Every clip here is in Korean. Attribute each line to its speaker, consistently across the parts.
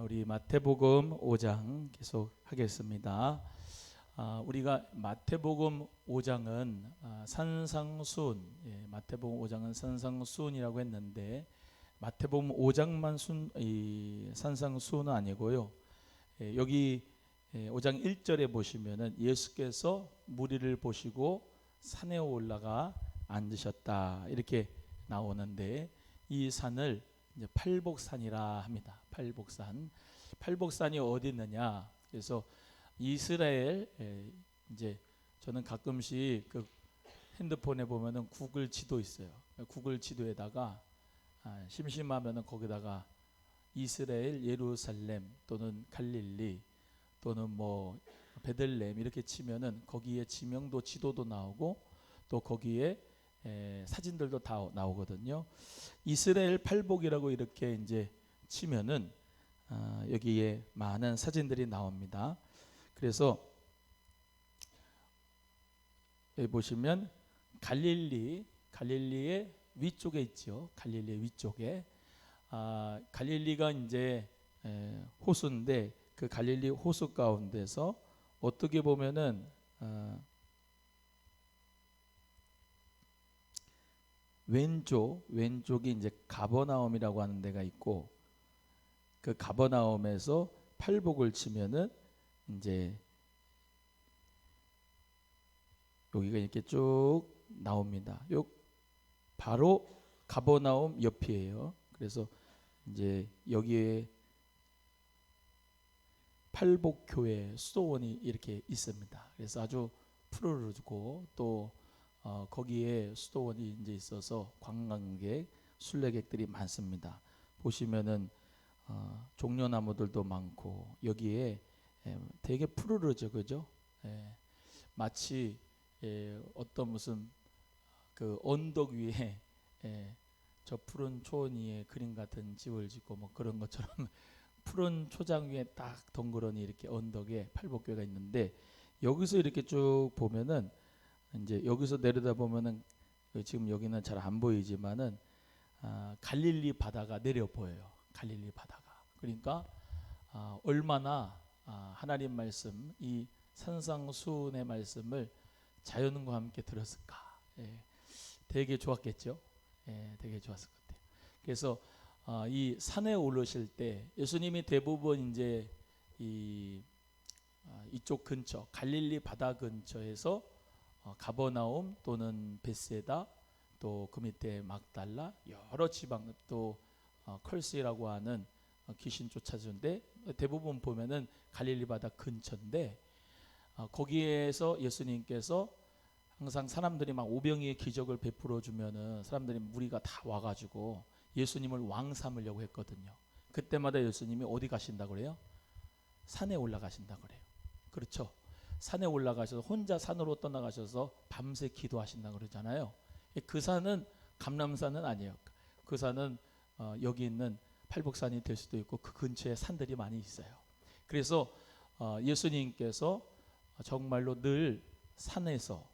Speaker 1: 우리 마태복음 5장 계속 하겠습니다. 우리가 마태복음 5장은 산상수훈, 마태복음 5장은 산상수훈이라고 했는데 마태복음 5장만 산상수훈은 아니고요. 여기 5장 1절에 보시면은 예수께서 무리를 보시고 산에 올라가 앉으셨다 이렇게 나오는데 이 산을 이제 팔복산이라 합니다. 팔복산이 어디 있느냐? 그래서 이스라엘 이제 저는 가끔씩 그 핸드폰에 보면은 구글 지도 있어요. 구글 지도에다가 심심하면은 거기다가 이스라엘 예루살렘 또는 갈릴리 또는 뭐 베들레헴 이렇게 치면은 거기에 지명도 지도도 나오고 또 거기에 사진들도 다 나오거든요. 이스라엘 팔복이라고 이렇게 이제 치면은 여기에 많은 사진들이 나옵니다. 그래서 여기 보시면 갈릴리의 위쪽에 있죠. 갈릴리의 위쪽에 갈릴리가 이제 호수인데 그 갈릴리 호수 가운데서 어떻게 보면은 왼쪽이 이제 가버나움이라고 하는 데가 있고 그 가버나움에서 팔복을 치면은 이제 여기가 이렇게 쭉 나옵니다. 요 바로 가버나움 옆이에요. 그래서 이제 여기에 팔복교회 수도원이 이렇게 있습니다. 그래서 아주 푸르르고 또 거기에 수도원이 이제 있어서 관광객, 순례객들이 많습니다. 보시면은 종려나무들도 많고 여기에 되게 푸르르죠, 그죠? 마치 어떤 무슨 그 언덕 위에 저 푸른 초원 위에 그림 같은 집을 짓고 뭐 그런 것처럼 푸른 초장 위에 딱 덩그러니 이렇게 언덕에 팔복교가 있는데 여기서 이렇게 쭉 보면은 이제 여기서 내려다 보면은 지금 여기는 잘 안 보이지만은 갈릴리 바다가 내려 보여요. 갈릴리 바다가. 그러니까 얼마나 하나님 말씀 이 산상수훈의 말씀을 자연과 함께 들었을까. 되게 좋았겠죠. 되게 좋았을 것 같아요. 그래서 이 산에 오르실 때 예수님이 대부분 이제 이쪽 근처 갈릴리 바다 근처에서 가버나움 또는 베세다 또 그 밑에 막달라 여러 지방 또 컬스라고 하는 귀신 쫓아주는데 대부분 보면은 갈릴리 바다 근처인데 거기에서 예수님께서 항상 사람들이 막 오병이의 기적을 베풀어 주면은 사람들이 무리가 다 와가지고 예수님을 왕 삼으려고 했거든요. 그때마다 예수님이 어디 가신다고 그래요? 산에 올라가신다고 그래요. 그렇죠. 산에 올라가셔서 혼자 산으로 떠나가셔서 밤새 기도하신다고 그러잖아요. 그 산은 감람산은 아니에요. 그 산은 여기 있는 팔복산이 될 수도 있고 그 근처에 산들이 많이 있어요. 그래서 예수님께서 정말로 늘 산에서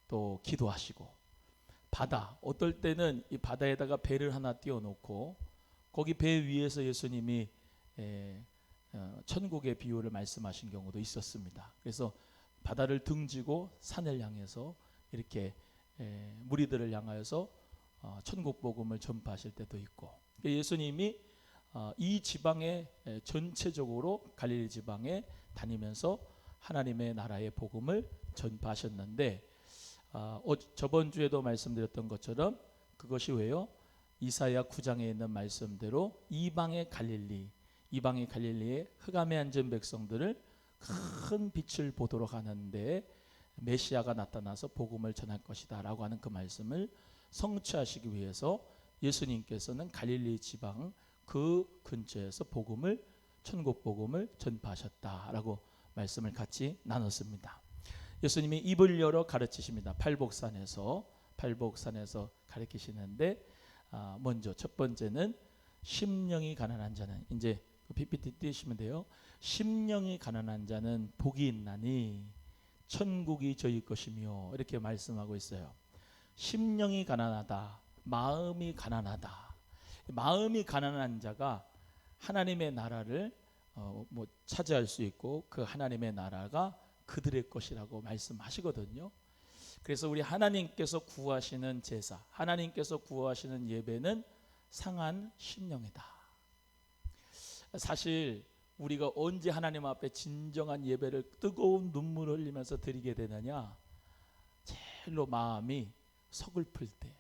Speaker 1: 또 기도하시고 바다 어떨 때는 이 바다에다가 배를 하나 띄워놓고 거기 배 위에서 예수님이 천국의 비유를 말씀하신 경우도 있었습니다. 그래서 바다를 등지고 산을 향해서 이렇게 무리들을 향하여서 천국 복음을 전파하실 때도 있고 예수님이 이 지방에 전체적으로 갈릴리 지방에 다니면서 하나님의 나라의 복음을 전파하셨는데 저번 주에도 말씀드렸던 것처럼 그것이 왜요? 이사야 9장에 있는 말씀대로 이방의 갈릴리에 흑암에 앉은 백성들을 큰 빛을 보도록 하는데 메시아가 나타나서 복음을 전할 것이다 라고 하는 그 말씀을 성취하시기 위해서 예수님께서는 갈릴리 지방 그 근처에서 천국 복음을 전파하셨다라고 말씀을 같이 나눴습니다. 예수님이 입을 열어 가르치십니다. 팔복산에서 가르치시는데 먼저 첫 번째는 심령이 가난한 자는 이제 PPT 띄시면 돼요. 심령이 가난한 자는 복이 있나니 천국이 저희 것이며 이렇게 말씀하고 있어요. 심령이 가난하다, 마음이 가난하다. 마음이 가난한 자가 하나님의 나라를 차지할 수 있고 그 하나님의 나라가 그들의 것이라고 말씀하시거든요. 그래서 우리 하나님께서 구하시는 제사, 하나님께서 구하시는 예배는 상한 심령이다. 사실 우리가 언제 하나님 앞에 진정한 예배를 뜨거운 눈물을 흘리면서 드리게 되느냐? 제일로 마음이 서글플 때,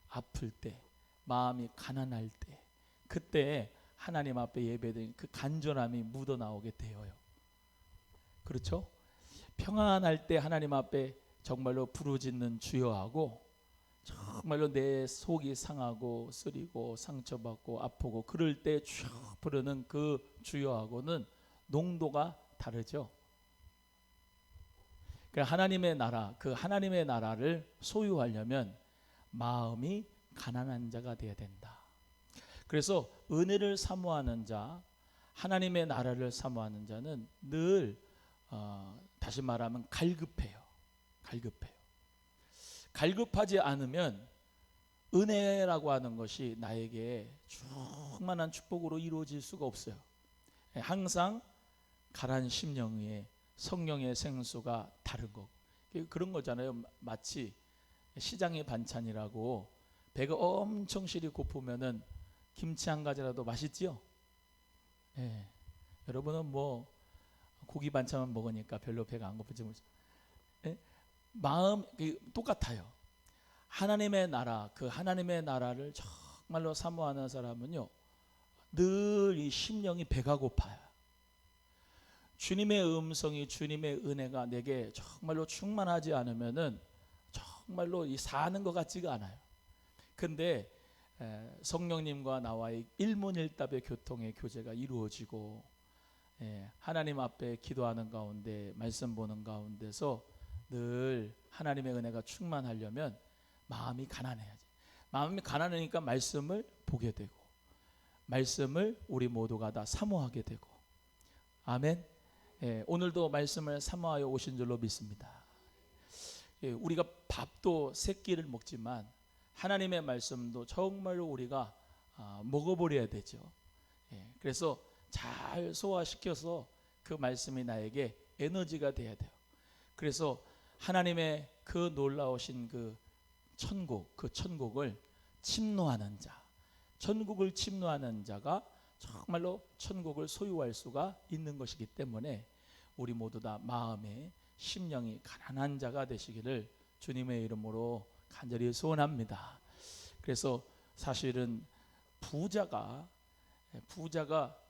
Speaker 1: 아플 때, 마음이 가난할 때, 그때 하나님 앞에 예배드린 그 간절함이 묻어나오게 되어요. 그렇죠? 평안할 때 하나님 앞에 정말로 부르짖는 주여하고, 정말로 내 속이 상하고 쓰리고 상처받고 아프고 그럴 때 쭉 부르는 그 주여하고는 농도가 다르죠. 하나님의 나라, 그 하나님의 나라를 소유하려면 마음이 가난한 자가 되어야 된다. 그래서 은혜를 사모하는 자, 하나님의 나라를 사모하는 자는 늘 다시 말하면 갈급해요. 갈급하지 않으면 은혜라고 하는 것이 나에게 충만한 축복으로 이루어질 수가 없어요. 항상 가란 심령의 성령의 생수가 다른 거. 그런 거잖아요. 마치 시장의 반찬이라고 배가 엄청 실이 고프면은 김치 한 가지라도 맛있지요? 예. 여러분은 뭐 고기 반찬만 먹으니까 별로 배가 안 고프지. 예? 마음 똑같아요. 하나님의 나라, 그 하나님의 나라를 정말로 사모하는 사람은요, 늘 이 심령이 배가 고파요. 주님의 음성이, 주님의 은혜가 내게 정말로 충만하지 않으면은 정말로 이 사는 것 같지가 않아요. 근데 성령님과 나와의 일문일답의 교통의 교제가 이루어지고 하나님 앞에 기도하는 가운데 말씀 보는 가운데서 늘 하나님의 은혜가 충만하려면 마음이 가난해야지. 마음이 가난하니까 말씀을 보게 되고 말씀을 우리 모두가 다 사모하게 되고. 아멘. 오늘도 말씀을 사모하여 오신 줄로 믿습니다. 우리가 밥도 세 끼를 먹지만 하나님의 말씀도 정말로 우리가 먹어버려야 되죠. 그래서 잘 소화시켜서 그 말씀이 나에게 에너지가 돼야 돼요. 그래서 하나님의 그 놀라우신 그 천국을 침노하는 자, 천국을 침노하는 자가 정말로 천국을 소유할 수가 있는 것이기 때문에 우리 모두 다 마음에 심령이 가난한 자가 되시기를 주님의 이름으로 간절히 소원합니다. 그래서 사실은 부자가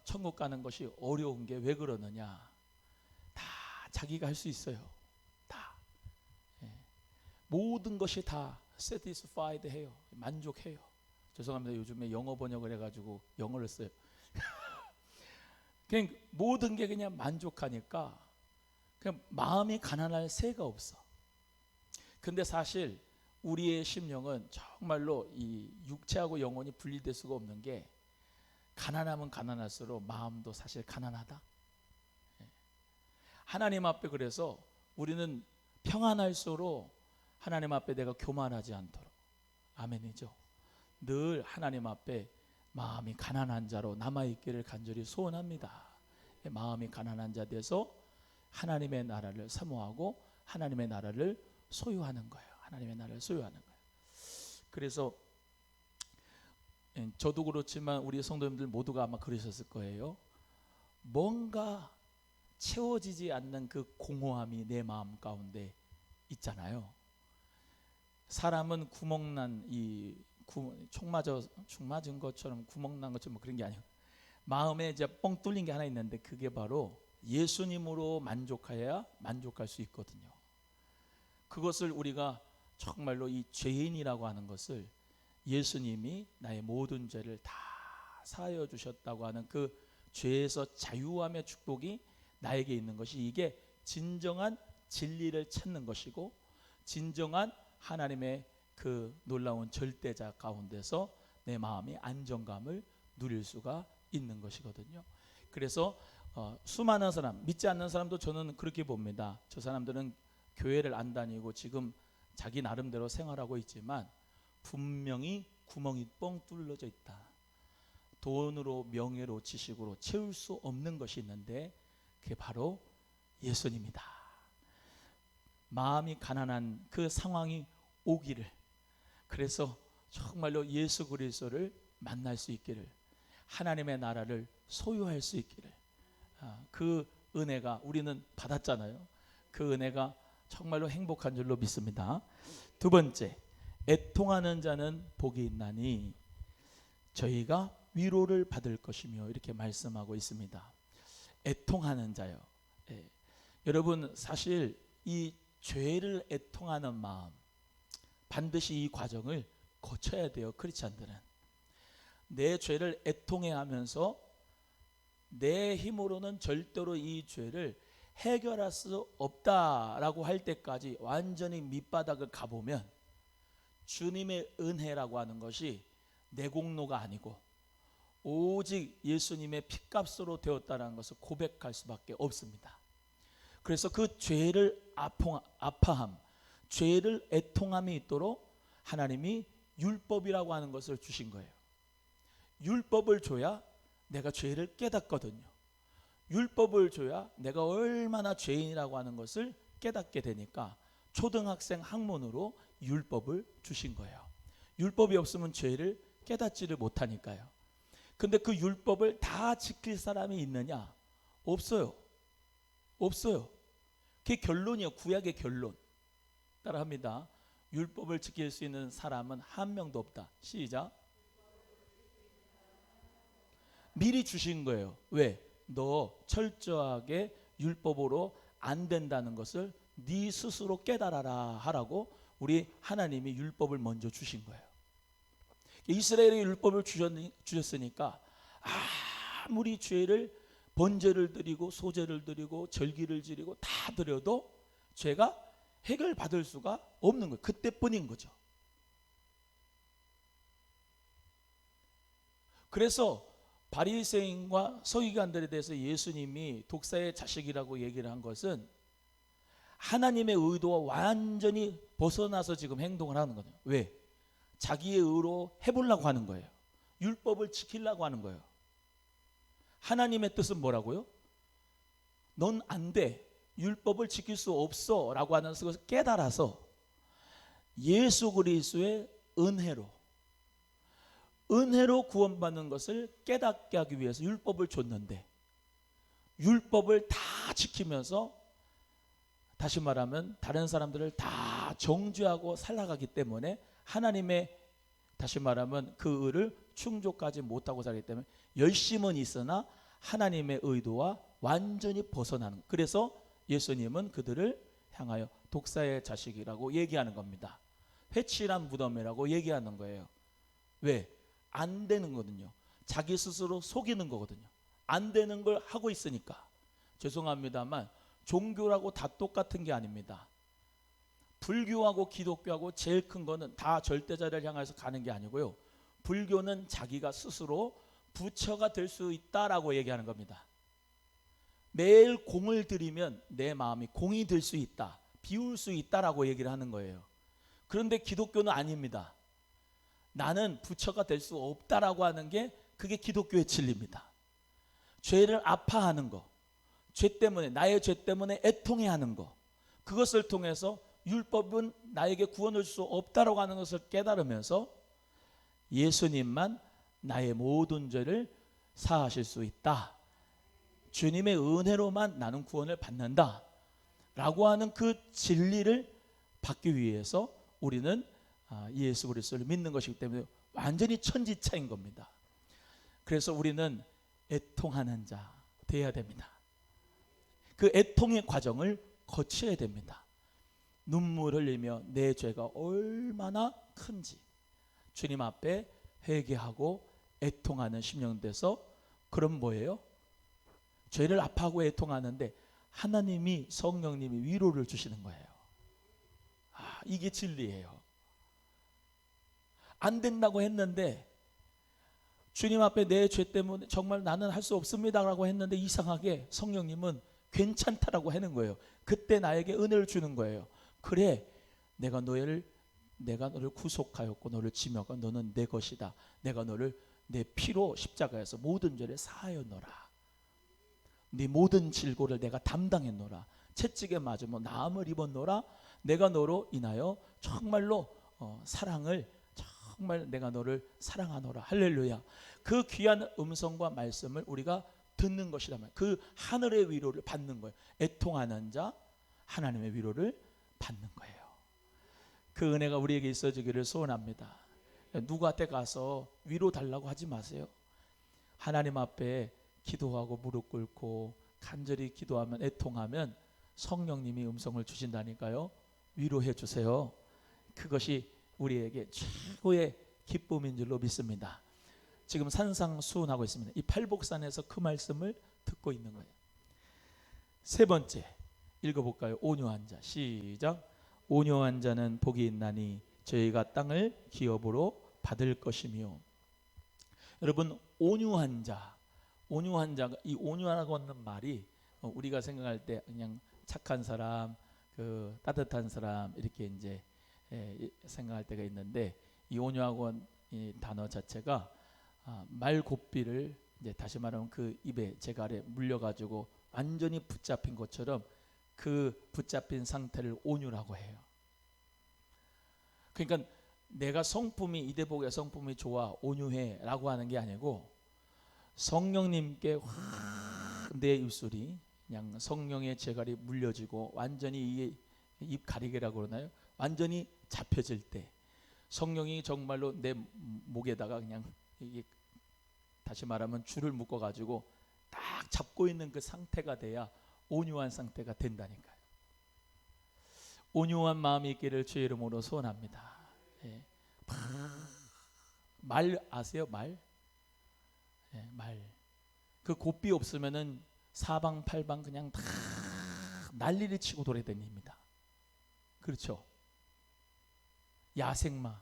Speaker 1: 천국 가는 것이 어려운 게 왜 그러느냐? 다 자기가 할 수 있어요. 다 모든 것이 다 satisfied 해요. 만족해요. 죄송합니다. 요즘에 영어 번역을 해가지고 영어를 써요. 그냥 모든 게 그냥 만족하니까 그냥 마음이 가난할 새가 없어. 근데 사실 우리의 심령은 정말로 이 육체하고 영혼이 분리될 수가 없는 게, 가난하면 가난할수록 마음도 사실 가난하다. 하나님 앞에 그래서 우리는 평안할수록 하나님 앞에 내가 교만하지 않도록, 아멘이죠. 늘 하나님 앞에 마음이 가난한 자로 남아있기를 간절히 소원합니다. 마음이 가난한 자 돼서 하나님의 나라를 사모하고 하나님의 나라를 소유하는 거예요. 하나님의 나라를 소유하는 거예요. 그래서 저도 그렇지만 우리 성도님들 모두가 아마 그러셨을 거예요. 뭔가 채워지지 않는 그 공허함이 내 마음 가운데 있잖아요. 사람은 구멍난 총 맞은 것처럼 구멍난 것처럼 뭐 그런 게 아니에요. 마음에 이제 뻥 뚫린 게 하나 있는데 그게 바로 예수님으로 만족해야 만족할 수 있거든요. 그것을 우리가 정말로 이 죄인이라고 하는 것을 예수님이 나의 모든 죄를 다 사하여 주셨다고 하는 그 죄에서 자유함의 축복이 나에게 있는 것이, 이게 진정한 진리를 찾는 것이고 진정한 하나님의 그 놀라운 절대자 가운데서 내 마음의 안정감을 누릴 수가 있는 것이거든요. 그래서 수많은 사람, 믿지 않는 사람도 저는 그렇게 봅니다. 저 사람들은 교회를 안 다니고 지금 자기 나름대로 생활하고 있지만 분명히 구멍이 뻥 뚫려져 있다. 돈으로, 명예로, 지식으로 채울 수 없는 것이 있는데 그게 바로 예수님이다. 마음이 가난한 그 상황이 오기를, 그래서 정말로 예수 그리스도를 만날 수 있기를, 하나님의 나라를 소유할 수 있기를, 그 은혜가 우리는 받았잖아요. 그 은혜가 정말로 행복한 줄로 믿습니다. 두 번째, 애통하는 자는 복이 있나니 저희가 위로를 받을 것이며, 이렇게 말씀하고 있습니다. 애통하는 자요. 예. 여러분, 사실 이 죄를 애통하는 마음, 반드시 이 과정을 거쳐야 돼요. 크리스찬들은 내 죄를 애통해 하면서 내 힘으로는 절대로 이 죄를 해결할 수 없다라고 할 때까지 완전히 밑바닥을 가보면 주님의 은혜라고 하는 것이 내 공로가 아니고 오직 예수님의 핏값으로 되었다는 것을 고백할 수밖에 없습니다. 그래서 그 죄를 아파함, 죄를 애통함이 있도록 하나님이 율법이라고 하는 것을 주신 거예요. 율법을 줘야 내가 죄를 깨닫거든요. 율법을 줘야 내가 얼마나 죄인이라고 하는 것을 깨닫게 되니까 초등학생 학문으로 율법을 주신 거예요. 율법이 없으면 죄를 깨닫지를 못하니까요. 근데 그 율법을 다 지킬 사람이 있느냐? 없어요. 없어요. 그게 결론이에요. 구약의 결론. 따라합니다. 율법을 지킬 수 있는 사람은 한 명도 없다. 시작. 미리 주신 거예요. 왜? 너 철저하게 율법으로 안 된다는 것을 네 스스로 깨달아라 하라고 우리 하나님이 율법을 먼저 주신 거예요. 이스라엘의 율법을 주셨으니까 아무리 죄를 번제를 드리고 소제를 드리고 절기를 지르고 다 드려도 죄가 해결받을 수가 없는 거예요. 그때뿐인 거죠. 그래서 바리새인과 서기관들에 대해서 예수님이 독사의 자식이라고 얘기를 한 것은 하나님의 의도와 완전히 벗어나서 지금 행동을 하는 거예요. 왜? 자기의 의로 해보려고 하는 거예요. 율법을 지키려고 하는 거예요. 하나님의 뜻은 뭐라고요? 넌 안 돼. 율법을 지킬 수 없어 라고 하는 것을 깨달아서 예수 그리스도의 은혜로 구원받는 것을 깨닫게 하기 위해서 율법을 줬는데, 율법을 다 지키면서 다시 말하면 다른 사람들을 다 정죄하고 살아가기 때문에 하나님의 다시 말하면 그 의를 충족하지 못하고 살기 때문에 열심은 있으나 하나님의 의도와 완전히 벗어나는, 그래서 예수님은 그들을 향하여 독사의 자식이라고 얘기하는 겁니다. 회칠한 무덤이라고 얘기하는 거예요. 왜? 안 되는 거거든요. 자기 스스로 속이는 거거든요. 안 되는 걸 하고 있으니까. 죄송합니다만 종교라고 다 똑같은 게 아닙니다. 불교하고 기독교하고 제일 큰 거는 다 절대자를 향해서 가는 게 아니고요. 불교는 자기가 스스로 부처가 될 수 있다라고 얘기하는 겁니다. 매일 공을 들이면 내 마음이 공이 될 수 있다, 비울 수 있다라고 얘기를 하는 거예요. 그런데 기독교는 아닙니다. 나는 부처가 될 수 없다라고 하는 게 그게 기독교의 진리입니다. 죄를 아파하는 거, 죄 때문에, 나의 죄 때문에 애통해하는 거, 그것을 통해서 율법은 나에게 구원을 줄 수 없다라고 하는 것을 깨달으면서 예수님만 나의 모든 죄를 사하실 수 있다, 주님의 은혜로만 나는 구원을 받는다 라고 하는 그 진리를 받기 위해서 우리는 예수 그리스도를 믿는 것이기 때문에 완전히 천지차인 겁니다. 그래서 우리는 애통하는 자 되어야 됩니다. 그 애통의 과정을 거쳐야 됩니다. 눈물 흘리며 내 죄가 얼마나 큰지 주님 앞에 회개하고 애통하는 심령 돼서, 그럼 뭐예요? 죄를 아파하고 애통하는데 하나님이, 성령님이 위로를 주시는 거예요. 이게 진리예요. 안 된다고 했는데, 주님 앞에 내 죄 때문에 정말 나는 할 수 없습니다 라고 했는데 이상하게 성령님은 괜찮다라고 하는 거예요. 그때 나에게 은혜를 주는 거예요. 그래, 내가 너를 구속하였고 너를 지명하고 너는 내 것이다. 내가 너를 내 피로 십자가에서 모든 죄를 사하였노라. 네 모든 질고를 내가 담당했노라. 채찍에 맞으며 나음을 입었노라. 내가 너로 인하여 정말로 사랑을, 정말 내가 너를 사랑하노라. 할렐루야. 그 귀한 음성과 말씀을 우리가 듣는 것이라면 그 하늘의 위로를 받는 거예요. 애통하는 자 하나님의 위로를 받는 거예요. 그 은혜가 우리에게 있어지기를 소원합니다. 누구한테 가서 위로 달라고 하지 마세요. 하나님 앞에 기도하고 무릎 꿇고 간절히 기도하면, 애통하면 성령님이 음성을 주신다니까요. 위로해 주세요. 그것이 우리에게 최고의 기쁨인 줄로 믿습니다. 지금 산상수훈하고 있습니다. 이 팔복산에서 그 말씀을 듣고 있는 거예요. 세 번째 읽어볼까요? 온유한 자. 시작. 온유한 자는 복이 있나니 저희가 땅을 기업으로 받을 것이며. 여러분, 온유한 자, 온유한 자가, 이 온유하고 하는 말이 우리가 생각할 때 그냥 착한 사람, 그 따뜻한 사람 이렇게 이제 생각할 때가 있는데, 이 온유하고 이 단어 자체가 말고삐를 이제 다시 말하면 그 입에 제갈에 물려가지고 완전히 붙잡힌 것처럼 그 붙잡힌 상태를 온유라고 해요. 그러니까 내가 성품이, 이대복의 성품이 좋아 온유해 라고 하는 게 아니고, 성령님께 확 내 입술이 그냥 성령의 제갈이 물려지고 완전히 입 가리개라고 그러나요? 완전히 잡혀질 때 성령이 정말로 내 목에다가 그냥 이게 다시 말하면 줄을 묶어 가지고 딱 잡고 있는 그 상태가 돼야 온유한 상태가 된다니까요. 온유한 마음이 있기를 주의 이름으로 소원합니다. 예. 말 아세요? 말? 예, 말. 그 고삐 없으면은 사방팔방 그냥 다 난리를 치고 돌아다닙니다. 그렇죠? 야생마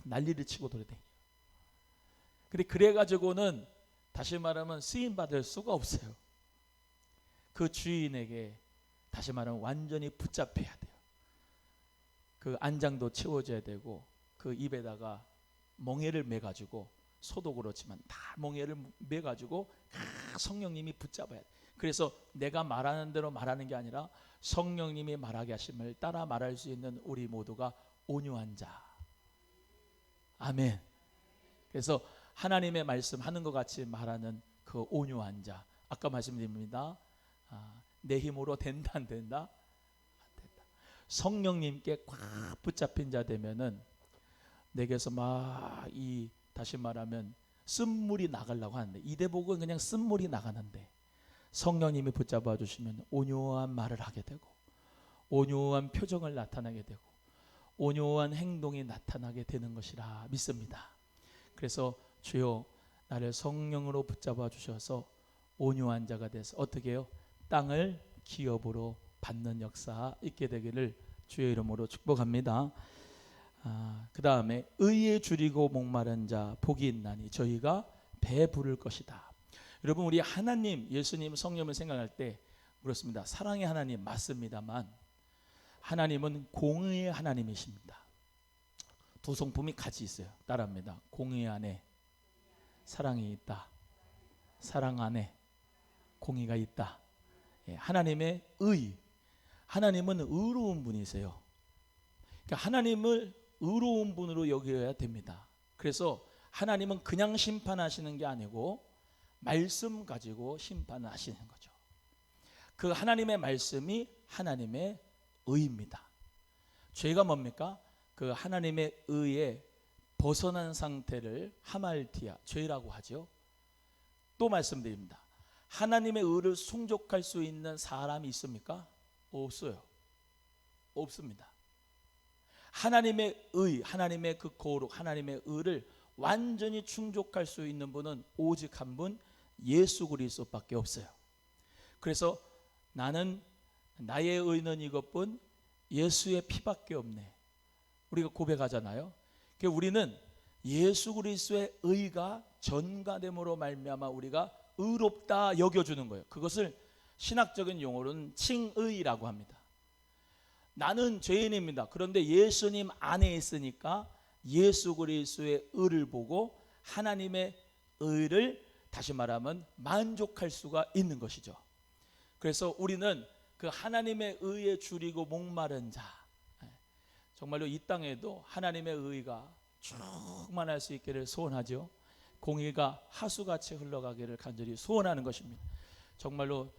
Speaker 1: 난리를 치고 돌아다녀요. 근데 그래가지고는 다시 말하면 쓰임 받을 수가 없어요. 그 주인에게 다시 말하면 완전히 붙잡혀야 돼요. 그 안장도 채워져야 되고, 그 입에다가 멍에를 매가지고, 소도 그렇지만 다 멍에를 매가지고 성령님이 붙잡아야 돼. 그래서 내가 말하는 대로 말하는 게 아니라 성령님이 말하게 하심을 따라 말할 수 있는 우리 모두가 온유한 자. 아멘. 그래서 하나님의 말씀하는 것 같이 말하는 그 온유한 자. 아까 말씀드립니다. 내 힘으로 된다 안 된다? 안 된다. 성령님께 꽉 붙잡힌 자 되면은 내게서 막 이 다시 말하면 쓴물이 나가려고 하는데, 이대복은 그냥 쓴물이 나가는데 성령님이 붙잡아 주시면 온유한 말을 하게 되고, 온유한 표정을 나타나게 되고, 온유한 행동이 나타나게 되는 것이라 믿습니다. 그래서 주여 나를 성령으로 붙잡아 주셔서 온유한 자가 돼서 어떻게 해요? 땅을 기업으로 받는 역사 있게 되기를 주의 이름으로 축복합니다. 그 다음에 의에 줄이고 목마른 자 복이 있나니 저희가 배부를 것이다. 여러분, 우리 하나님, 예수님, 성령을 생각할 때 그렇습니다. 사랑의 하나님 맞습니다만 하나님은 공의의 하나님이십니다. 두 성품이 같이 있어요. 따라합니다. 공의 안에 사랑이 있다. 사랑 안에 공의가 있다. 하나님의 의, 하나님은 의로운 분이세요. 그러니까 하나님을 의로운 분으로 여겨야 됩니다. 그래서 하나님은 그냥 심판하시는 게 아니고 말씀 가지고 심판하시는 거죠. 그 하나님의 말씀이 하나님의 의입니다. 죄가 뭡니까? 그 하나님의 의에 벗어난 상태를 하말티아, 죄라고 하죠. 또 말씀드립니다. 하나님의 의를 충족할 수 있는 사람이 있습니까? 없어요. 없습니다. 하나님의 의, 하나님의 그 거룩, 하나님의 의를 완전히 충족할 수 있는 분은 오직 한 분, 예수 그리스도밖에 없어요. 그래서 나는 나의 의는 이것뿐 예수의 피밖에 없네. 우리가 고백하잖아요. 그러니까 우리는 예수 그리스도의 의가 전가됨으로 말미암아 우리가 의롭다 여겨주는 거예요. 그것을 신학적인 용어로는 칭의라고 합니다. 나는 죄인입니다. 그런데 예수님 안에 있으니까 예수 그리스도의 의를 보고 하나님의 의를 다시 말하면 만족할 수가 있는 것이죠. 그래서 우리는 그 하나님의 의에 줄이고 목마른 자, 정말로 이 땅에도 하나님의 의가 충만할 수 있기를 소원하죠. 공의가 하수같이 흘러가기를 간절히 소원하는 것입니다. 정말로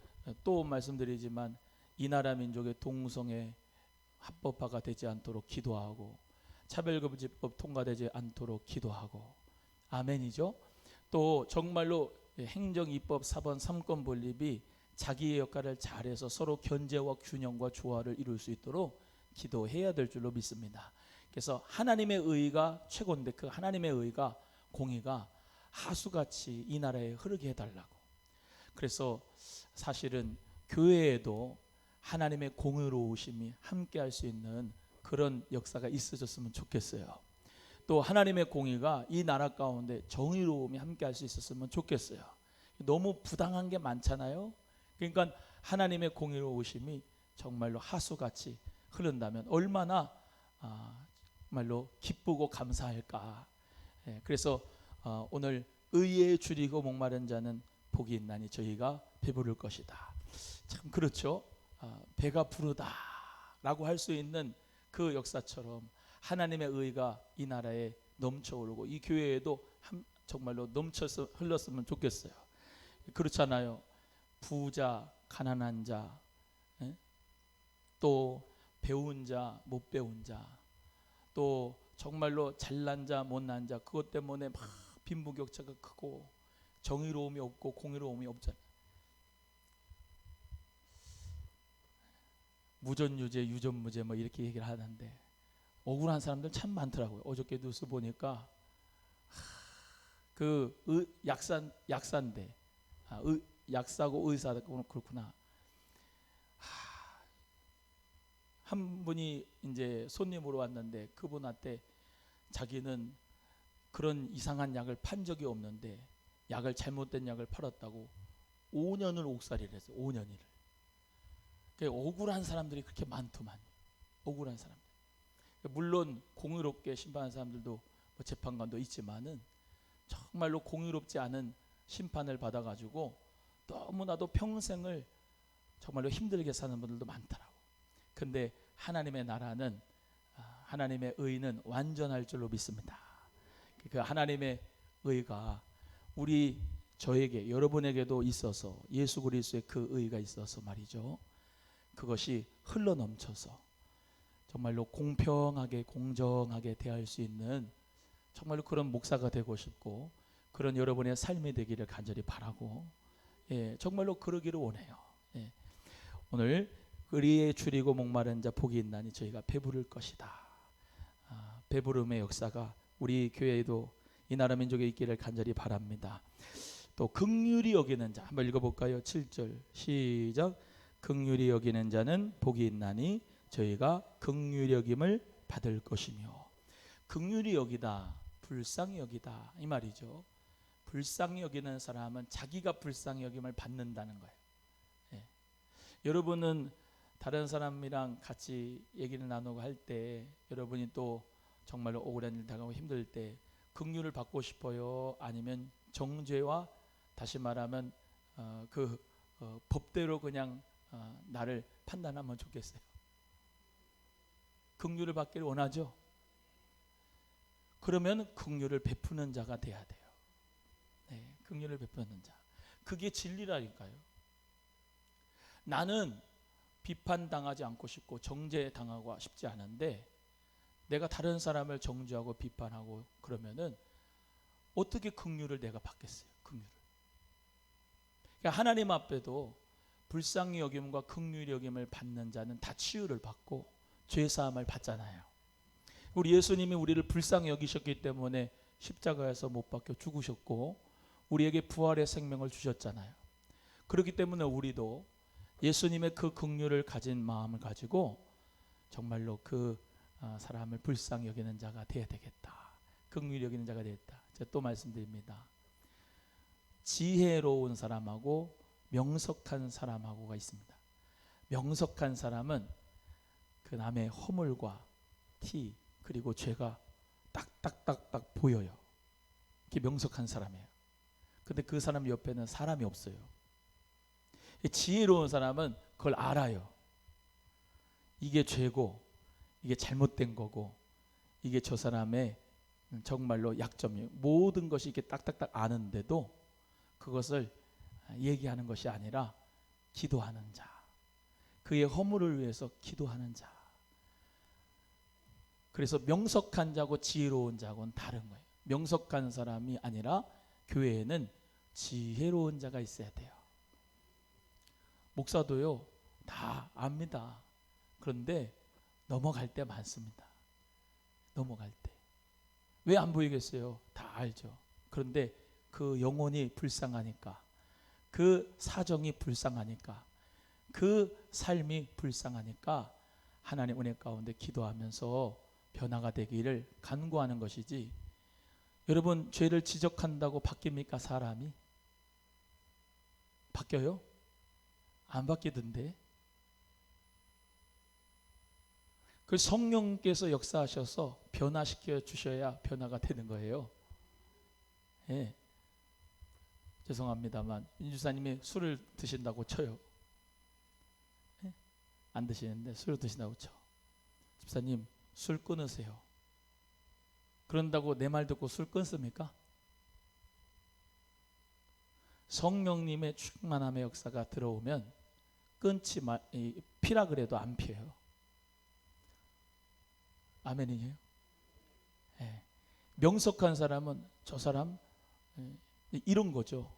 Speaker 1: 또 말씀드리지만 이 나라 민족의 동성애 합법화가 되지 않도록 기도하고 차별금지법 통과되지 않도록 기도하고 아멘이죠. 또 정말로 행정입법 사번 3권 분립이 자기의 역할을 잘해서 서로 견제와 균형과 조화를 이룰 수 있도록 기도해야 될 줄로 믿습니다. 그래서 하나님의 의가 최고인데 그 하나님의 의가 공의가 하수같이 이 나라에 흐르게 해달라고. 그래서 사실은 교회에도 하나님의 공의로우심이 함께할 수 있는 그런 역사가 있어졌으면 좋겠어요. 또 하나님의 공의가 이 나라 가운데 정의로움이 함께할 수 있었으면 좋겠어요. 너무 부당한 게 많잖아요. 그러니까 하나님의 공의로우심이 정말로 하수같이 흐른다면 얼마나 정말로 기쁘고 감사할까. 그래서 오늘 의에 줄이고 목마른 자는 복이 있나니 저희가 배부를 것이다. 참 그렇죠. 배가 부르다라고 할 수 있는 그 역사처럼 하나님의 의가 이 나라에 넘쳐오르고 이 교회에도 정말로 넘쳐서 흘렀으면 좋겠어요. 그렇잖아요. 부자, 가난한 자, 또 배운 자, 못 배운 자, 또 정말로 잘난 자, 못난 자, 그것 때문에 막 빈부격차가 크고 정의로움이 없고 공의로움이 없잖아요. 무전유죄, 유전무죄 뭐 이렇게 얘기를 하는데 억울한 사람들 참 많더라고요. 어저께 뉴스 보니까 그 약사인데 약사고 의사도 그렇구나. 한 분이 이제 손님으로 왔는데 그분한테 자기는 그런 이상한 약을 판 적이 없는데 약을 잘못된 약을 팔았다고 5년을 옥살이를 했어요. 5년을. 억울한 사람들이 그렇게 많더만. 억울한 사람들. 물론 공의롭게 심판한 사람들도 뭐 재판관도 있지만은 정말로 공의롭지 않은 심판을 받아가지고 너무나도 평생을 정말로 힘들게 사는 분들도 많더라고. 근데 하나님의 나라는 하나님의 의는 완전할 줄로 믿습니다. 그 하나님의 의가 저에게 여러분에게도 있어서 예수 그리스도의 그 의가 있어서 말이죠. 그것이 흘러넘쳐서 정말로 공평하게 공정하게 대할 수 있는 정말로 그런 목사가 되고 싶고 그런 여러분의 삶이 되기를 간절히 바라고 정말로 그러기를 원해요. 오늘 의리에 줄이고 목마른 자 복이 있나니 저희가 배부를 것이다. 배부름의 역사가 우리 교회에도 이 나라 민족에 있기를 간절히 바랍니다. 또 긍휼히 여기는 자 한번 읽어볼까요? 7절 시작. 긍휼히 여기는 자는 복이 있나니 저희가 긍휼히 여김을 받을 것이며. 긍휼히 여기다, 불쌍히 여기다 이 말이죠. 불쌍히 여기는 사람은 자기가 불쌍히 여김을 받는다는 거예요. 여러분은 다른 사람이랑 같이 얘기를 나누고 할 때 여러분이 또 정말로 억울한 일 당하고 힘들 때 긍휼을 받고 싶어요? 아니면 정죄와 다시 말하면 법대로 그냥 나를 판단하면 좋겠어요? 긍휼을 받기를 원하죠? 그러면 긍휼을 베푸는 자가 돼야 돼요. 긍휼을 베푸는 자. 그게 진리라니까요. 나는 비판당하지 않고 싶고 정죄당하고 싶지 않은데 내가 다른 사람을 정죄하고 비판하고 그러면은 어떻게 긍휼을 내가 받겠어요? 긍휼을. 그러니까 하나님 앞에도 불쌍히 여김과 긍휼히 여김을 받는 자는 다 치유를 받고 죄 사함을 받잖아요. 우리 예수님이 우리를 불쌍히 여기셨기 때문에 십자가에서 못 박혀 죽으셨고 우리에게 부활의 생명을 주셨잖아요. 그렇기 때문에 우리도 예수님의 그 긍휼을 가진 마음을 가지고 정말로 그 사람을 불쌍히 여기는 자가 되어야 되겠다. 긍휼히 여기는 자가 되겠다. 제가 또 말씀드립니다. 지혜로운 사람하고 명석한 사람하고가 있습니다. 명석한 사람은 그 남의 허물과 티 그리고 죄가 딱딱딱딱 보여요. 그게 명석한 사람이에요. 근데 그 사람 옆에는 사람이 없어요. 지혜로운 사람은 그걸 알아요. 이게 죄고 이게 잘못된 거고 이게 저 사람의 정말로 약점이에요. 모든 것이 이렇게 딱딱딱 아는데도 그것을 얘기하는 것이 아니라 기도하는 자, 그의 허물을 위해서 기도하는 자. 그래서 명석한 자고 지혜로운 자고는 다른 거예요. 명석한 사람이 아니라 교회에는 지혜로운 자가 있어야 돼요. 목사도요 다 압니다. 그런데 넘어갈 때 많습니다. 넘어갈 때. 왜 안 보이겠어요? 다 알죠. 그런데 그 영혼이 불쌍하니까, 그 사정이 불쌍하니까, 그 삶이 불쌍하니까 하나님 은혜 가운데 기도하면서 변화가 되기를 간구하는 것이지. 여러분, 죄를 지적한다고 바뀝니까? 사람이? 바뀌어요? 안 바뀌던데. 그 성령께서 역사하셔서 변화시켜 주셔야 변화가 되는 거예요. 예. 죄송합니다만 윤주사님이 술을 드신다고 쳐요. 예? 안 드시는데 술을 드신다고 쳐. 집사님 술 끊으세요. 그런다고 내 말 듣고 술 끊습니까? 성령님의 충만함의 역사가 들어오면 끊지 마, 피라 그래도 안 피해요. 아멘이에요. 예. 명석한 사람은 저 사람 이런 거죠.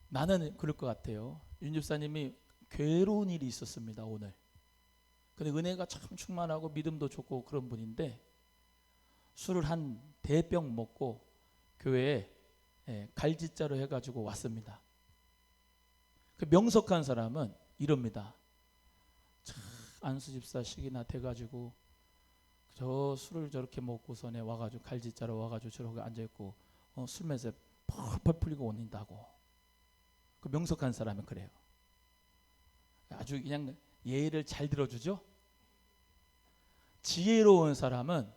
Speaker 1: 나는 그럴 것 같아요. 윤 집사님이 괴로운 일이 있었습니다 오늘. 근데 은혜가 참 충만하고 믿음도 좋고 그런 분인데 술을 한 대병 먹고 교회에 갈지자로 해가지고 왔습니다. 그 명석한 사람은 이럽니다. 참 안수 집사 시기나 돼가지고 저 술을 저렇게 먹고서네 와가지고 갈지자로 와가지고 저렇게 앉아있고 술 맛에 펄펄 풀리고 오는다고. 그 명석한 사람은 그래요. 아주 그냥 예를 잘 들어주죠. 지혜로운 사람은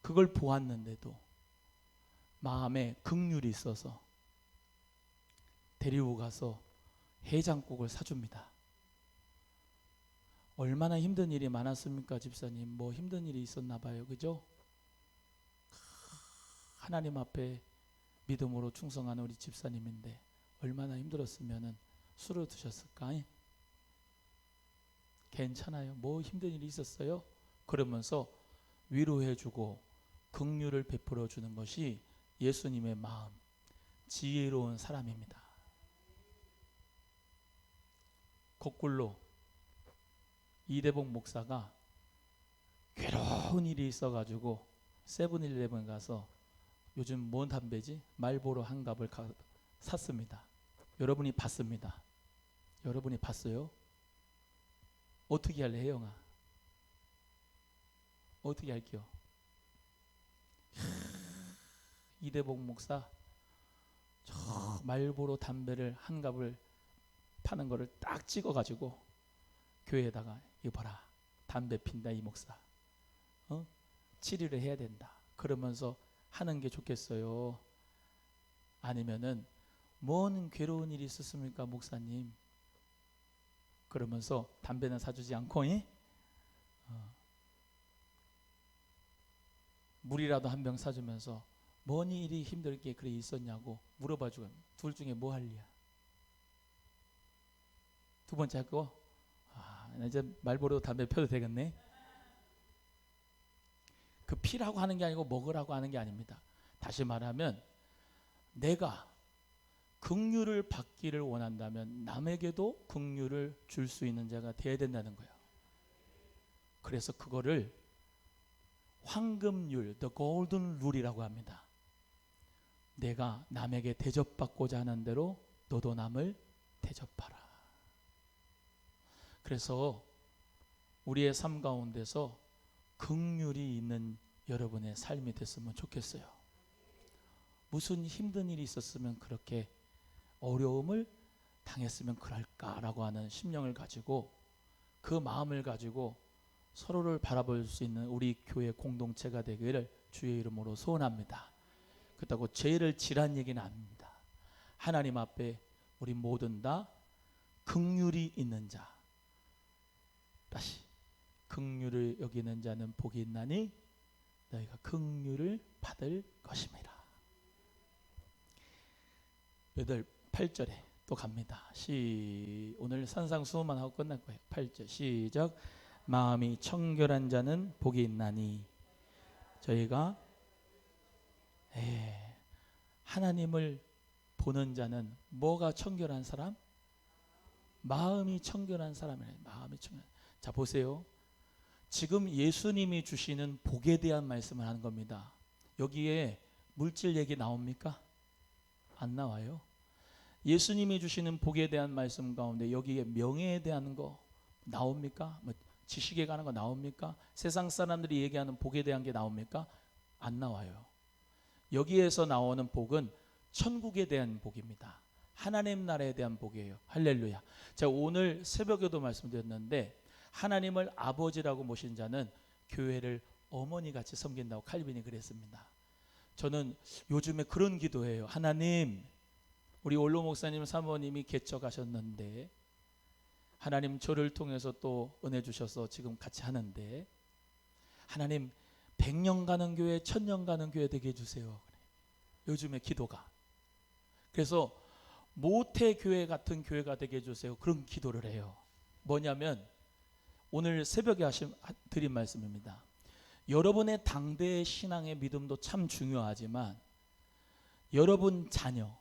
Speaker 1: 그걸 보았는데도 마음에 긍휼이 있어서 데리고 가서 해장국을 사줍니다. 얼마나 힘든 일이 많았습니까, 집사님? 뭐 힘든 일이 있었나 봐요. 그죠? 하나님 앞에 믿음으로 충성하는 우리 집사님인데 얼마나 힘들었으면 술을 드셨을까? 괜찮아요. 뭐 힘든 일이 있었어요? 그러면서 위로해주고 긍휼을 베풀어 주는 것이 예수님의 마음, 지혜로운 사람입니다. 거꾸로 이대복 목사가 괴로운 일이 있어가지고 세븐일레븐 가서 요즘 뭔 담배지? 말보로 한 갑을 샀습니다. 여러분이 봤습니다. 여러분이 봤어요? 어떻게 할래, 혜영아? 어떻게 할게요? 이대복 목사 저 말보로 담배를 한 갑을 파는 거를 딱 찍어가지고 교회에다가 이거 봐라, 담배 핀다 이 목사, 치료를 해야 된다. 그러면서 하는 게 좋겠어요? 아니면은 뭔 괴로운 일이 있었습니까, 목사님? 그러면서 담배는 사주지 않고 물이라도 한 병 사주면서 뭔 일이 힘들게 그래 있었냐고 물어봐주고, 둘 중에 뭐 할래야? 두 번째 할 거? 이제 말보로 담배 펴도 되겠네. 그 피라고 하는 게 아니고 먹으라고 하는 게 아닙니다. 다시 말하면 내가 긍휼을 받기를 원한다면 남에게도 긍휼을 줄 수 있는 자가 되어야 된다는 거예요. 그래서 그거를 황금률, the golden rule이라고 합니다. 내가 남에게 대접받고자 하는 대로 너도 남을 대접하라. 그래서 우리의 삶 가운데서 긍휼이 있는 여러분의 삶이 됐으면 좋겠어요. 무슨 힘든 일이 있었으면 그렇게 어려움을 당했으면 그럴까라고 하는 심령을 가지고 그 마음을 가지고 서로를 바라볼 수 있는 우리 교회 공동체가 되기를 주의 이름으로 소원합니다. 그렇다고 죄를 지란 얘기는 아닙니다. 하나님 앞에 우리 모든 다 긍휼이 있는 자, 다시 긍휼을 여기는 자는 복이 있나니 너희가 긍휼을 받을 것입니다. 8절에 또 갑니다. 오늘 산상수호만 하고 끝날 거예요. 8절 시작. 마음이 청결한 자는 복이 있나니. 저희가 하나님을 보는 자는 뭐가 청결한 사람? 마음이 청결한 사람이에요. 마음이 청결. 자 보세요. 지금 예수님이 주시는 복에 대한 말씀을 하는 겁니다. 여기에 물질 얘기 나옵니까? 안 나와요. 예수님이 주시는 복에 대한 말씀 가운데 여기에 명예에 대한 거 나옵니까? 뭐 지식에 관한 거 나옵니까? 세상 사람들이 얘기하는 복에 대한 게 나옵니까? 안 나와요. 여기에서 나오는 복은 천국에 대한 복입니다. 하나님 나라에 대한 복이에요. 할렐루야. 제가 오늘 새벽에도 말씀드렸는데 하나님을 아버지라고 모신 자는 교회를 어머니같이 섬긴다고 칼빈이 그랬습니다. 저는 요즘에 그런 기도해요. 하나님, 우리 올로 목사님 사모님이 개척하셨는데 하나님 저를 통해서 또 은혜 주셔서 지금 같이 하는데 하나님 100년 가는 교회, 1000년 가는 교회 되게 해주세요. 요즘에 기도가. 그래서 모태 교회 같은 교회가 되게 해주세요. 그런 기도를 해요. 뭐냐면 오늘 새벽에 드린 말씀입니다. 여러분의 당대의 신앙의 믿음도 참 중요하지만 여러분 자녀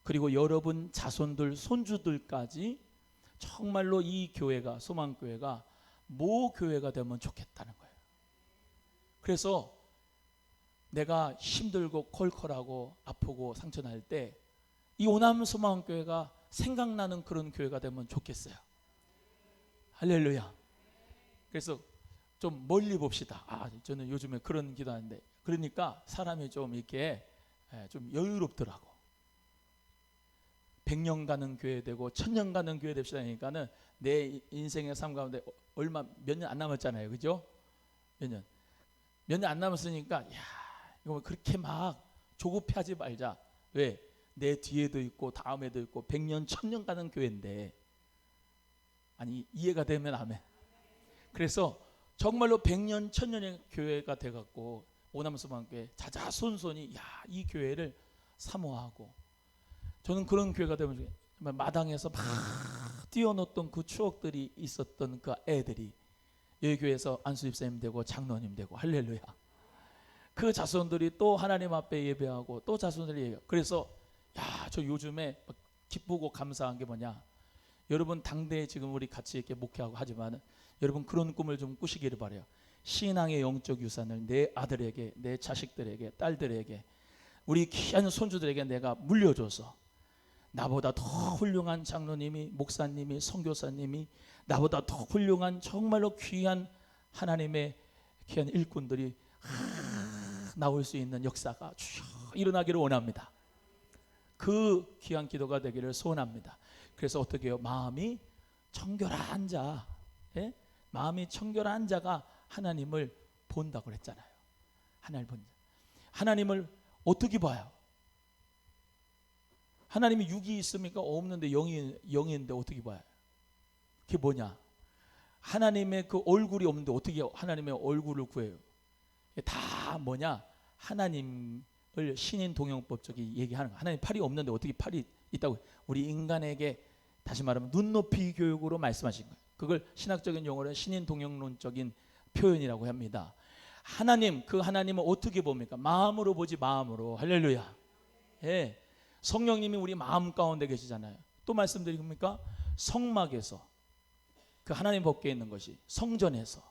Speaker 1: 그리고 여러분 자손들 손주들까지 정말로 이 교회가 소망교회가 모교회가 되면 좋겠다는 거예요. 그래서 내가 힘들고 콜콜하고 아프고 상처날 때 이 오남 소망교회가 생각나는 그런 교회가 되면 좋겠어요. 할렐루야. 그래서 좀 멀리 봅시다. 저는 요즘에 그런 기도하는데 그러니까 사람이 좀 이렇게 좀 여유롭더라고. 100년 가는 교회 되고 1000년 가는 교회 됩시다 하니까는 내 인생의 삶 가운데 몇 년 안 남았잖아요. 그죠? 몇 년 안 남았으니까 이거 그렇게 막 조급해하지 말자. 왜? 내 뒤에도 있고 다음에도 있고 100년 1000년 가는 교회인데 아니 이해가 되면 아멘. 그래서 정말로 100년 1000년의 교회가 돼갖고 오남소망교회 자자손손이 이 교회를 사모하고 저는 그런 교회가 되면 마당에서 막 뛰어놀던 그 추억들이 있었던 그 애들이 여기 교회에서 안수집사님 되고 장로님 되고 할렐루야. 그 자손들이 또 하나님 앞에 예배하고 또 자손들이 예배하고 그래서 저 요즘에 기쁘고 감사한 게 뭐냐, 여러분 당대에 지금 우리 같이 이렇게 목회하고 하지만 여러분 그런 꿈을 좀 꾸시기를 바라요. 신앙의 영적 유산을 내 아들에게, 내 자식들에게, 딸들에게, 우리 귀한 손주들에게 내가 물려줘서 나보다 더 훌륭한 장로님이, 목사님이, 선교사님이, 나보다 더 훌륭한 정말로 귀한 하나님의 귀한 일꾼들이 나올 수 있는 역사가 일어나기를 원합니다. 그 귀한 기도가 되기를 소원합니다. 그래서 어떻게 해요? 마음이 청결한 자, 마음이 청결한 자가 하나님을 본다고 그랬잖아요. 하나님을 본다. 하나님을 어떻게 봐요? 하나님이 육이 있습니까? 없는데 영이 있는데 어떻게 봐요? 그게 뭐냐? 하나님의 그 얼굴이 없는데 어떻게 하나님의 얼굴을 구해요? 다 뭐냐? 하나님을 신인 동영법적이 얘기하는 거. 하나님 팔이 없는데 어떻게 팔이 있다고? 우리 인간에게 다시 말하면 눈높이 교육으로 말씀하신 거예요. 그걸 신학적인 용어로 신인 동영론적인 표현이라고 합니다. 하나님, 그 하나님은 어떻게 봅니까? 마음으로 보지, 마음으로. 할렐루야. 예. 성령님이 우리 마음 가운데 계시잖아요. 또 말씀드립니까? 성막에서 그 하나님 밖에 있는 것이 성전에서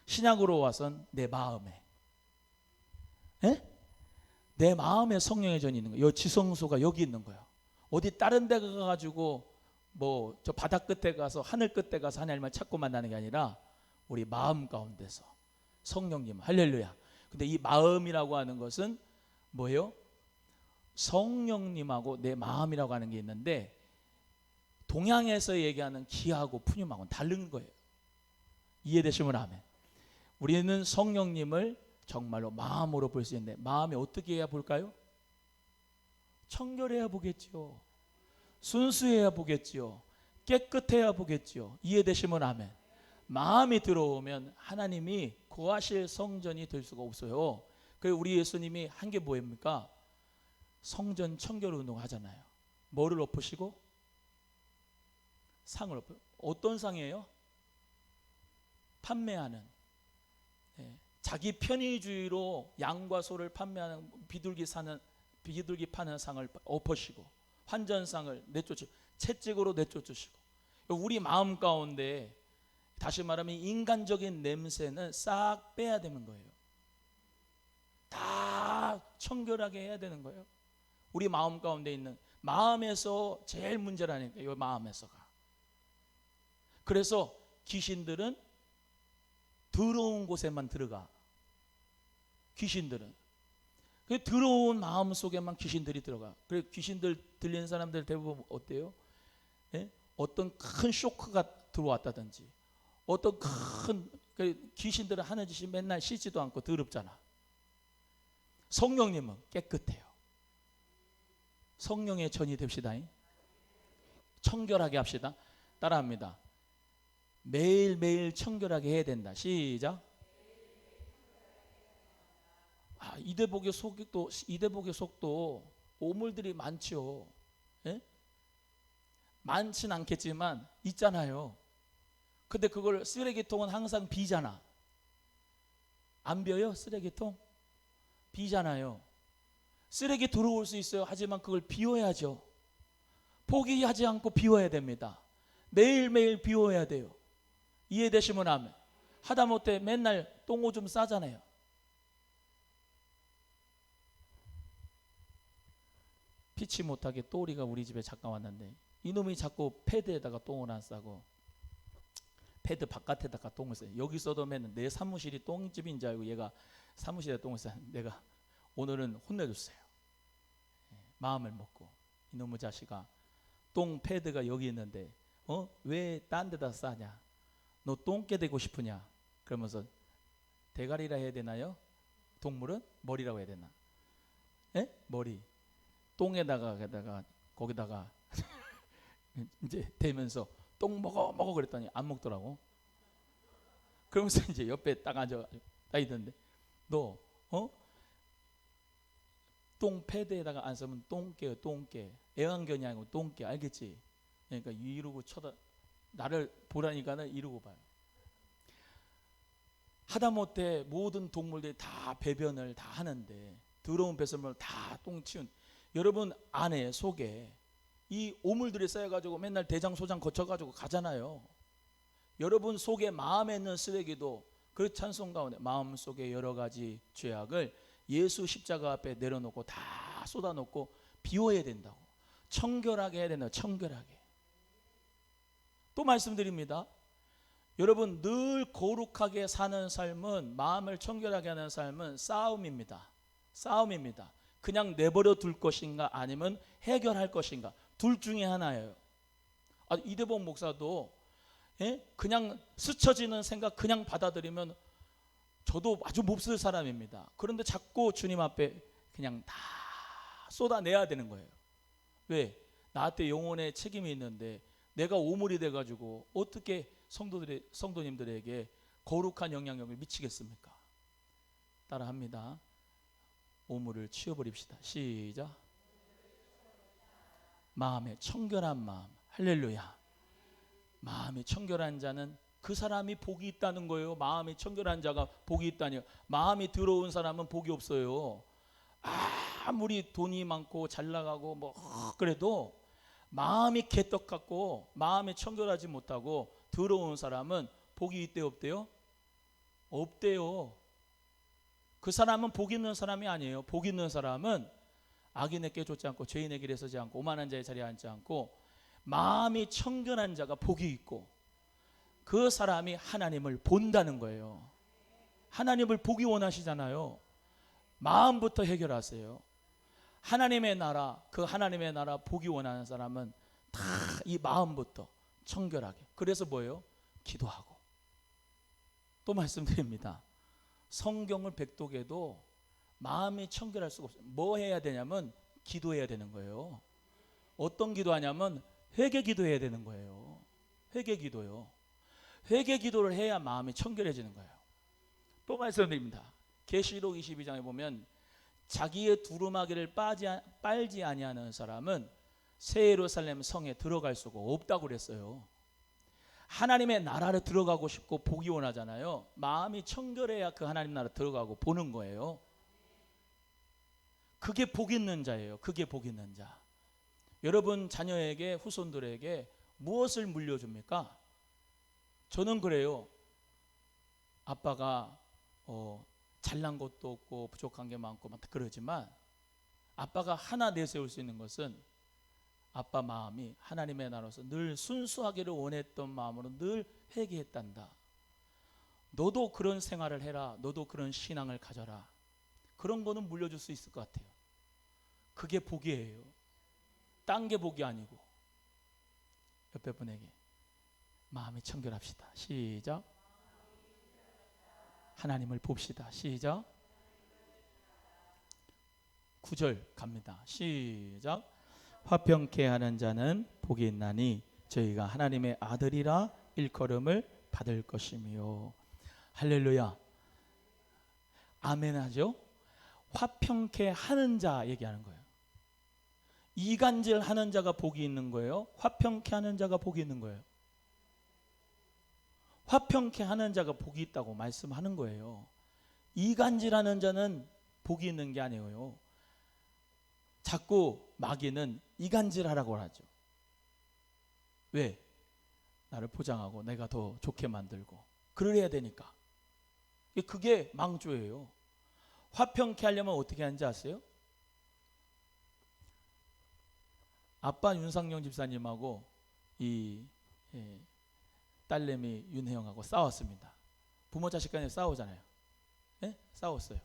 Speaker 1: 신약으로 와선 내 마음에, 내 마음에 성령의 전이 있는 거예요. 지성소가 여기 있는 거예요. 어디 다른 데 가가지고 뭐 저 바다 끝에 가서 하늘 끝에 가서 하나님을 찾고 만나는 게 아니라 우리 마음 가운데서 성령님, 할렐루야. 근데 이 마음이라고 하는 것은 뭐예요? 성령님하고 내 마음이라고 하는 게 있는데 동양에서 얘기하는 기하고 푸념하고는 다른 거예요. 이해되시면 아멘. 우리는 성령님을 정말로 마음으로 볼 수 있는데 마음이 어떻게 해야 볼까요? 청결해야 보겠지요. 순수해야 보겠지요. 깨끗해야 보겠지요. 이해되시면 아멘. 마음이 들어오면 하나님이 거하실 성전이 될 수가 없어요. 그래서 우리 예수님이 한 게 뭐입니까? 성전 청결 운동 하잖아요. 뭐를 엎으시고? 상을 엎어요. 어떤 상이에요? 판매하는, 자기 편의주의로 양과 소를 판매하는 비둘기 파는 상을 엎으시고, 환전상을 내쫓으시고, 채찍으로 내쫓으시고, 우리 마음 가운데 다시 말하면 인간적인 냄새는 싹 빼야 되는 거예요. 다 청결하게 해야 되는 거예요. 우리 마음 가운데 있는, 마음에서 제일 문제라니까, 이 마음에서가. 그래서 귀신들은 더러운 곳에만 들어가. 귀신들은 그 더러운 마음 속에만 귀신들이 들어가. 그래 귀신들 들리는 사람들 대부분 어때요? 예? 어떤 큰 쇼크가 들어왔다든지, 어떤 큰 귀신들은 하는 짓이 맨날 씻지도 않고 더럽잖아. 성령님은 깨끗해요. 성령의 전이 됩시다. 청결하게 합시다. 따라합니다. 매일매일 청결하게 해야 된다. 시작. 이대복의 속도 오물들이 많죠. 예? 많진 않겠지만 있잖아요. 근데 그걸, 쓰레기통은 항상 비잖아. 안 비어요? 쓰레기통? 비잖아요. 쓰레기 들어올 수 있어요. 하지만 그걸 비워야죠. 포기하지 않고 비워야 됩니다. 매일매일 비워야 돼요. 이해되시면 아멘. 하다못해 맨날 똥오줌 싸잖아요. 피치 못하게 또리가 우리 집에 잠깐 왔는데 이놈이 자꾸 패드에다가 똥을 안 싸고 패드 바깥에다가 똥을 싸요. 여기 써도 맨 내 사무실이 똥집인 줄 알고 얘가 사무실에 똥을 싸요. 내가 오늘은 혼내줬어요. 마음을 먹고, 이놈의 자식아, 똥 패드가 여기 있는데 왜 딴 데다 싸냐? 너 똥개 되고 싶으냐? 그러면서, 대가리라 해야 되나요? 동물은 머리라고 해야 되나? 머리. 똥에다가 거기다가 이제 대면서 똥 먹어 그랬더니 안 먹더라고. 그러면서 이제 옆에 딱 앉아 있던데, 너 똥 패드에다가 안 쓰면 똥개요. 똥개. 애완견이 아니고 똥개. 알겠지? 그러니까 이러고 나를 보라니까는 이러고 봐요. 하다못해 모든 동물들이 다 배변을 다 하는데, 더러운 배설물을 다 똥치운, 여러분 안에 속에 이 오물들이 쌓여가지고 맨날 대장소장 거쳐가지고 가잖아요. 여러분 속에, 마음에 있는 쓰레기도 그 찬송 가운데 마음 속에 여러 가지 죄악을 예수 십자가 앞에 내려놓고 다 쏟아놓고 비워야 된다고. 청결하게 해야 된다고. 청결하게. 또 말씀드립니다. 여러분 늘 거룩하게 사는 삶은, 마음을 청결하게 하는 삶은 싸움입니다. 싸움입니다. 그냥 내버려 둘 것인가 아니면 해결할 것인가, 둘 중에 하나예요. 이대복 목사도 그냥 스쳐지는 생각 그냥 받아들이면 저도 아주 몹쓸 사람입니다. 그런데 자꾸 주님 앞에 그냥 다 쏟아내야 되는 거예요. 왜? 나한테 영혼의 책임이 있는데 내가 오물이 돼가지고 어떻게 성도님들에게 거룩한 영향력을 미치겠습니까? 따라합니다. 오물을 치워버립시다. 시작. 마음의 청결한 마음. 할렐루야. 마음이 청결한 자는 그 사람이 복이 있다는 거예요. 마음이 청결한 자가 복이 있다니요. 마음이 더러운 사람은 복이 없어요. 아무리 돈이 많고 잘 나가고 뭐 그래도 마음이 개떡 같고 마음이 청결하지 못하고 더러운 사람은 복이 있대요, 없대요? 없대요. 그 사람은 복 있는 사람이 아니에요. 복 있는 사람은 악인에게 쫓지 않고 죄인의 길에 서지 않고 오만한 자의 자리에 앉지 않고 마음이 청결한 자가 복이 있고, 그 사람이 하나님을 본다는 거예요. 하나님을 보기 원하시잖아요. 마음부터 해결하세요. 하나님의 나라, 그 하나님의 나라 보기 원하는 사람은 다 이 마음부터 청결하게. 그래서 뭐예요? 기도하고. 또 말씀드립니다. 성경을 백독해도 마음이 청결할 수가 없어요. 뭐 해야 되냐면 기도해야 되는 거예요. 어떤 기도하냐면 회개 기도해야 되는 거예요. 회개 기도요. 회개 기도를 해야 마음이 청결해지는 거예요. 또 말씀드립니다. 계시록 22장에 보면 자기의 두루마기를 빨지 아니하는 사람은 새 예루살렘 성에 들어갈 수가 없다고 그랬어요. 하나님의 나라를 들어가고 싶고 보기 원하잖아요. 마음이 청결해야 그 하나님 나라 들어가고 보는 거예요. 그게 복 있는 자예요. 그게 복 있는 자. 여러분 자녀에게, 후손들에게 무엇을 물려줍니까? 저는 그래요. 아빠가 잘난 것도 없고 부족한 게 많고 막 그러지만 아빠가 하나 내세울 수 있는 것은 아빠 마음이 하나님의 나라로서 늘 순수하기를 원했던 마음으로 늘 회개했단다. 너도 그런 생활을 해라. 너도 그런 신앙을 가져라. 그런 거는 물려줄 수 있을 것 같아요. 그게 복이에요. 딴 게 복이 아니고. 옆에 분에게 마음이 청결합시다. 시작. 하나님을 봅시다. 시작. 9절 갑니다. 시작. 화평케 하는 자는 복이 있나니 저희가 하나님의 아들이라 일컬음을 받을 것이며. 할렐루야. 아멘 하죠. 화평케 하는 자 얘기하는 거예요. 이간질 하는 자가 복이 있는 거예요. 화평케 하는 자가 복이 있는 거예요. 화평케 하는 자가 복이 있다고 말씀하는 거예요. 이간질하는 자는 복이 있는 게 아니에요. 자꾸 마귀는 이간질하라고 하죠. 왜? 나를 포장하고 내가 더 좋게 만들고 그래야 되니까. 그게 망조예요. 화평케 하려면 어떻게 하는지 아세요? 아빠 윤상영 집사님하고 이 딸내미 윤혜영하고 싸웠습니다. 부모 자식 간에 싸우잖아요. 네? 싸웠어요.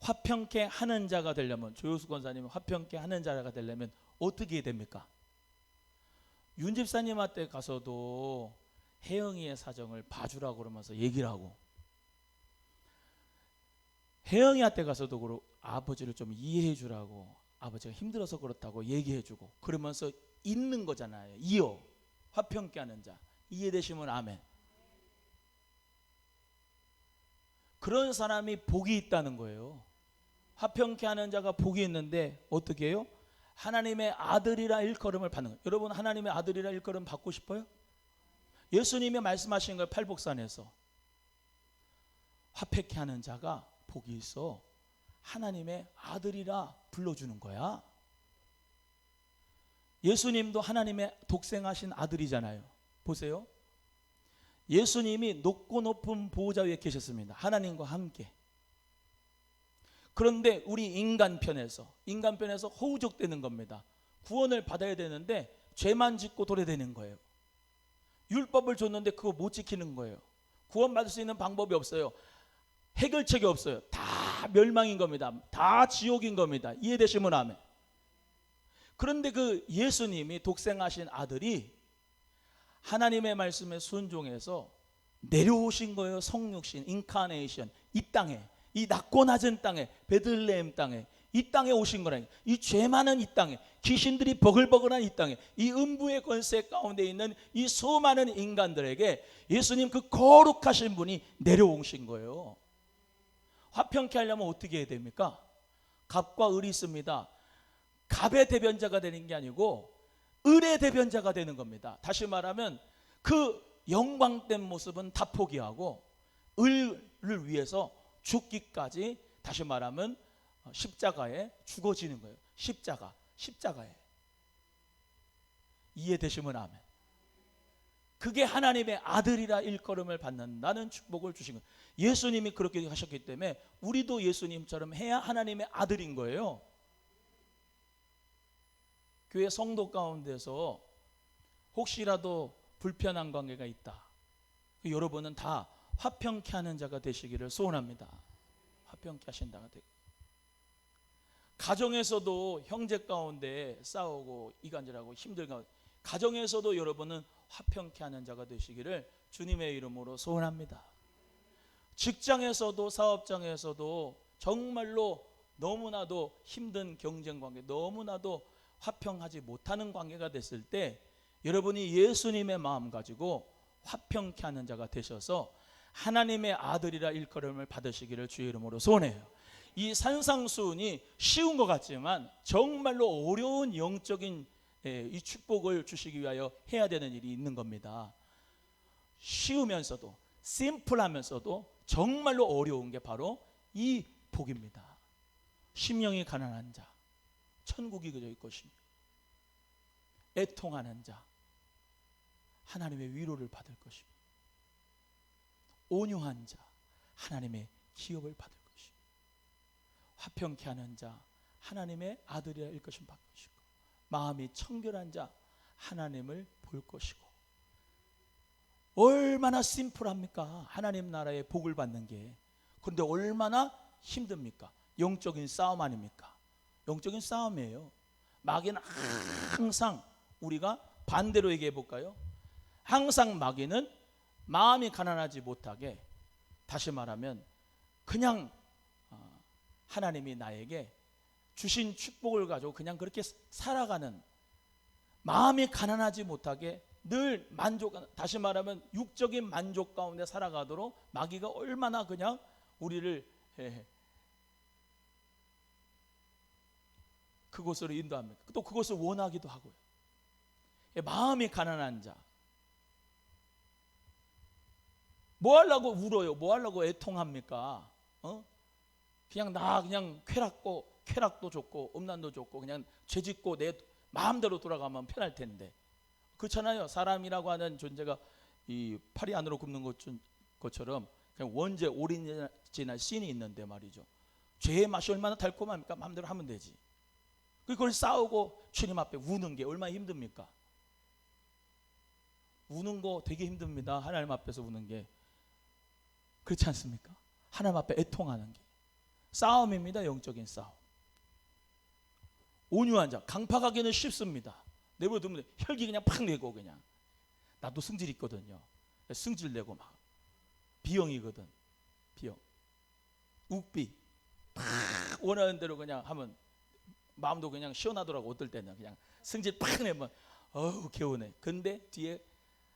Speaker 1: 화평케 하는 자가 되려면, 조효수 권사님은 화평케 하는 자가 되려면 어떻게 해야 됩니까? 윤 집사님한테 가서도 혜영이의 사정을 봐주라고 그러면서 얘기를 하고, 혜영이한테 가서도 그러고 아버지를 좀 이해해 주라고, 아버지가 힘들어서 그렇다고 얘기해 주고 그러면서 있는 거잖아요. 이어 화평케 하는 자. 이해되시면 아멘. 그런 사람이 복이 있다는 거예요. 화평케 하는 자가 복이 있는데 어떻게 해요? 하나님의 아들이라 일컬음을 받는 거예요. 여러분 하나님의 아들이라 일컬음 받고 싶어요? 예수님이 말씀하신 거예요. 팔복산에서 화평케 하는 자가 복이 있어. 하나님의 아들이라 불러주는 거야. 예수님도 하나님의 독생하신 아들이잖아요. 보세요. 예수님이 높고 높은 보호자 위에 계셨습니다. 하나님과 함께. 그런데 우리 인간편에서 허우적대는 겁니다. 구원을 받아야 되는데 죄만 짓고 도래되는 거예요. 율법을 줬는데 그거 못 지키는 거예요. 구원받을 수 있는 방법이 없어요. 해결책이 없어요. 다 멸망인 겁니다. 다 지옥인 겁니다. 이해되시면 아멘. 그런데 그 예수님이 독생하신 아들이 하나님의 말씀에 순종해서 내려오신 거예요. 성육신, 인카네이션. 이 땅에, 이 낮고 낮은 땅에, 베들레헴 땅에, 이 땅에 오신 거라니. 이 죄 많은 이 땅에, 귀신들이 버글버글한 이 땅에, 이 음부의 권세 가운데 있는 이 수많은 인간들에게 예수님 그 거룩하신 분이 내려오신 거예요. 화평케 하려면 어떻게 해야 됩니까? 갑과 을이 있습니다. 갑의 대변자가 되는 게 아니고 을의 대변자가 되는 겁니다. 다시 말하면 그 영광된 모습은 다 포기하고 을을 위해서 죽기까지, 다시 말하면 십자가에 죽어지는 거예요. 십자가에. 이해되시면 아멘. 그게 하나님의 아들이라 일컬음을 받는다는 축복을 주신 거예요. 예수님이 그렇게 하셨기 때문에 우리도 예수님처럼 해야 하나님의 아들인 거예요. 교회 성도 가운데서 혹시라도 불편한 관계가 있다, 여러분은 다 화평케 하는 자가 되시기를 소원합니다. 화평케 하신 자가 되고, 가정에서도 형제 가운데 싸우고 이간질하고 힘들고 가정에서도 여러분은 화평케 하는 자가 되시기를 주님의 이름으로 소원합니다. 직장에서도 사업장에서도 정말로 너무나도 힘든 경쟁 관계, 너무나도 화평하지 못하는 관계가 됐을 때 여러분이 예수님의 마음 가지고 화평케 하는 자가 되셔서 하나님의 아들이라 일컬음을 받으시기를 주의 이름으로 소원해요. 이 산상수훈이 쉬운 것 같지만 정말로 어려운 영적인 이 축복을 주시기 위하여 해야 되는 일이 있는 겁니다. 쉬우면서도 심플하면서도 정말로 어려운 게 바로 이 복입니다. 심령이 가난한 자 천국이 그저 것이며 애통하는 자 하나님의 위로를 받을 것이며 온유한 자 하나님의 기업을 받을 것이며 화평케 하는 자 하나님의 아들이라 일 것을 받을 것이고 마음이 청결한 자 하나님을 볼 것이고 얼마나 심플합니까? 하나님 나라의 복을 받는 게. 그런데 얼마나 힘듭니까? 영적인 싸움 아닙니까? 영적인 싸움이에요. 마귀는 항상 우리가 반대로 얘기해 볼까요? 항상 마귀는 마음이 가난하지 못하게 다시 말하면 그냥 하나님이 나에게 주신 축복을 가지고 그냥 그렇게 살아가는 마음이 가난하지 못하게 늘 만족 다시 말하면 육적인 만족 가운데 살아가도록 마귀가 얼마나 그냥 우리를 그곳으로 인도합니까? 또 그것을 원하기도 하고요. 마음이 가난한 자 뭐 하려고 울어요? 뭐 하려고 애통합니까? 그냥 그냥 쾌락도 좋고 음란도 좋고 그냥 죄짓고 내 마음대로 돌아가면 편할 텐데 그렇잖아요. 사람이라고 하는 존재가 이 팔이 안으로 굽는 것처럼 그냥 원죄 오리지널 씬이 있는데 말이죠. 죄의 맛이 얼마나 달콤합니까? 마음대로 하면 되지. 그걸 싸우고 주님 앞에 우는 게 얼마나 힘듭니까? 우는 거 되게 힘듭니다. 하나님 앞에서 우는 게. 그렇지 않습니까? 하나님 앞에 애통하는 게 싸움입니다. 영적인 싸움. 온유한 자 강팍하기는 쉽습니다. 내버려두면 혈기 그냥 팍 내고 그냥 나도 승질 있거든요. 승질 내고 막 비형이거든. 비형 욱비 팍 원하는 대로 그냥 하면 마음도 그냥 시원하더라고. 어떨 때는 그냥 승질 팍 내면 어우 개운해. 근데 뒤에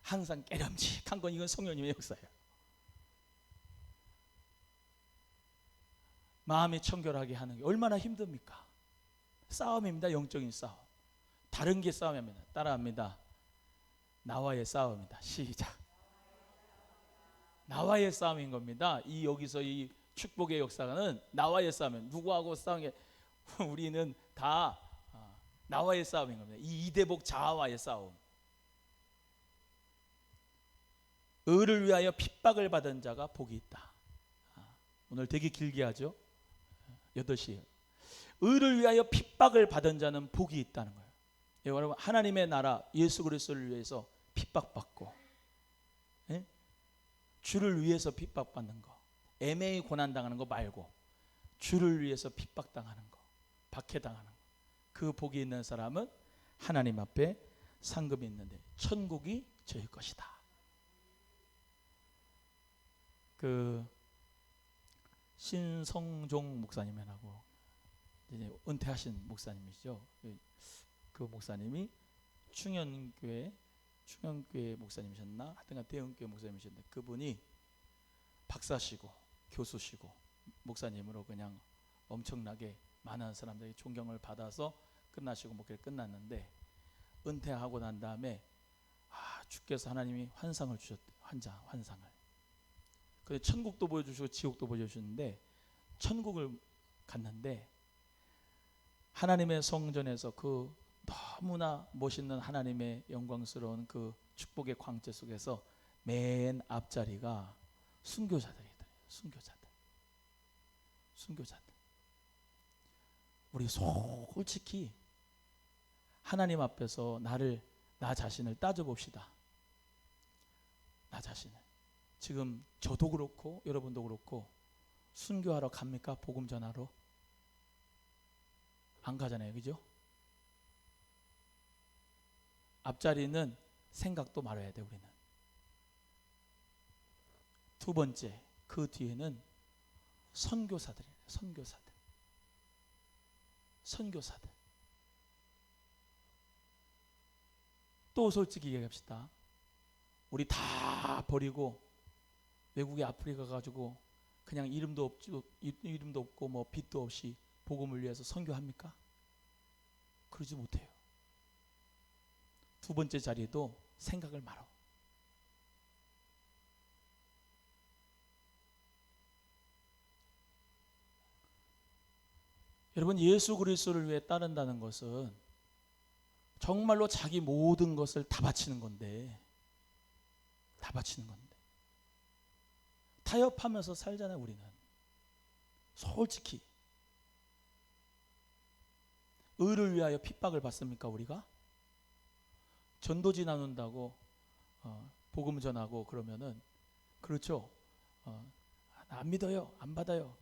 Speaker 1: 항상 깨름직한 건 이건 성령님의 역사예요. 마음이 청결하게 하는 게 얼마나 힘듭니까? 싸움입니다. 영적인 싸움. 다른 게 싸움입니다. 따라합니다. 나와의 싸움이다. 시작. 나와의 싸움인 겁니다. 이 여기서 이 축복의 역사는 나와의 싸움이에요. 누구하고 싸운 게 우리는 다 나와의 싸움인 겁니다. 이 이대복 자아와의 싸움. 의를 위하여 핍박을 받은 자가 복이 있다. 오늘 되게 길게 하죠. 8시에 의를 위하여 핍박을 받은 자는 복이 있다는 거예요. 여러분 하나님의 나라 예수 그리스도를 위해서 핍박받고 주를 위해서 핍박받는 거 애매히 고난당하는 거 말고 주를 위해서 핍박당하는 거 박해당하는 거 그 복이 있는 사람은 하나님 앞에 상급이 있는데 천국이 저희 것이다. 그 신성종 목사님이라고 이제 은퇴하신 목사님이시죠. 그 목사님이 충현교회 목사님이셨나? 하여튼간 대형교회 목사님이셨는데 그분이 박사시고 교수시고 목사님으로 그냥 엄청나게 많은 사람들이 존경을 받아서 끝나시고 목회를 끝났는데 은퇴하고 난 다음에 주께서 하나님이 환상을 주셨대요. 환상을. 그래서 천국도 보여주시고 지옥도 보여주시는데 천국을 갔는데 하나님의 성전에서 그 너무나 멋있는 하나님의 영광스러운 그 축복의 광채 속에서 맨 앞자리가 순교자들이더래요. 순교자들. 우리 솔직히 하나님 앞에서 나 자신을 따져봅시다. 나 자신을. 지금 저도 그렇고 여러분도 그렇고 순교하러 갑니까? 복음 전하러? 안 가잖아요. 그죠? 앞자리는 생각도 말아야 돼. 우리는 두 번째, 그 뒤에는 선교사들이에요. 선교사들. 또 솔직히 얘기합시다. 우리 다 버리고 외국에 아프리카 가지고 그냥 이름도 없고 뭐 빚도 없이 복음을 위해서 선교합니까? 그러지 못해요. 두 번째 자리도 생각을 말아. 여러분, 예수 그리스도를 위해 따른다는 것은 정말로 자기 모든 것을 다 바치는 건데, 타협하면서 살잖아요. 우리는 솔직히 의를 위하여 핍박을 받습니까? 우리가 전도지 나눈다고 복음 전하고 그러면은, 그렇죠, 안 믿어요, 안 받아요.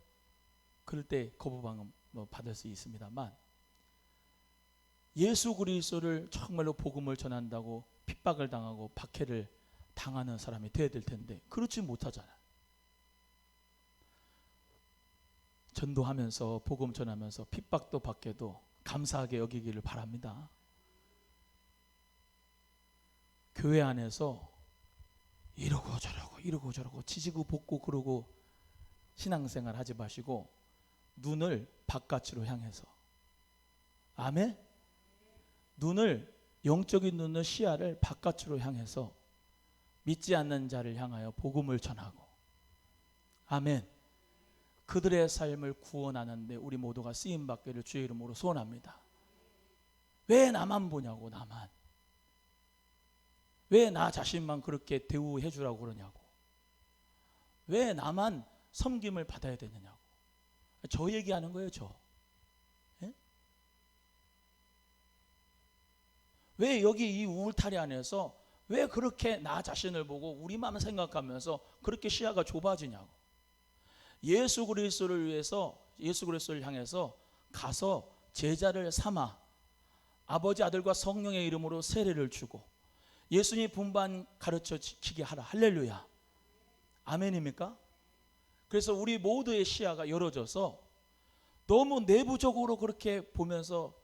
Speaker 1: 그럴 때 거부감 받을 수 있습니다만, 예수 그리스도를 정말로 복음을 전한다고 핍박을 당하고 박해를 당하는 사람이 되어야 될 텐데 그렇지 못하잖아요. 전도하면서 복음 전하면서 핍박도 받게도 감사하게 여기기를 바랍니다. 교회 안에서 이러고 저러고 지지고 볶고 그러고 신앙생활 하지 마시고 눈을 바깥으로 향해서, 아멘? 눈을, 영적인 눈의 시야를 바깥으로 향해서 믿지 않는 자를 향하여 복음을 전하고, 아멘. 그들의 삶을 구원하는데 우리 모두가 쓰임받기를 주의 이름으로 소원합니다. 왜 나만 보냐고, 나만. 왜 나 자신만 그렇게 대우해 주라고 그러냐고. 왜 나만 섬김을 받아야 되느냐고. 저 얘기하는 거예요, 저. 예? 왜 여기 이 울타리 안에서 왜 그렇게 나 자신을 보고 우리만 생각하면서 그렇게 시야가 좁아지냐고. 예수 그리스도를 위해서, 예수 그리스도를 향해서 가서 제자를 삼아 아버지, 아들과 성령의 이름으로 세례를 주고 예수님 분반 가르쳐 지키게 하라. 할렐루야. 아멘입니까? 그래서 우리 모두의 시야가 열어져서 너무 내부적으로 그렇게 보면서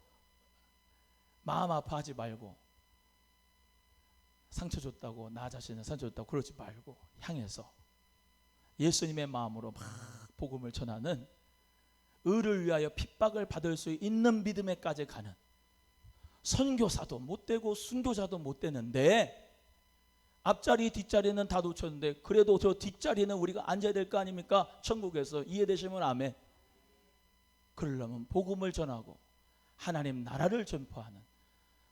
Speaker 1: 마음 아파하지 말고, 상처 줬다고 나 자신을 상처 줬다고 그러지 말고 향해서 예수님의 마음으로 막 복음을 전하는, 의를 위하여 핍박을 받을 수 있는 믿음에까지 가는, 선교사도 못 되고 순교자도 못 되는데 앞자리 뒷자리는 다 놓쳤는데 그래도 저 뒷자리는 우리가 앉아야 될 거 아닙니까? 천국에서. 이해되시면 아멘. 그러려면 복음을 전하고 하나님 나라를 전파하는,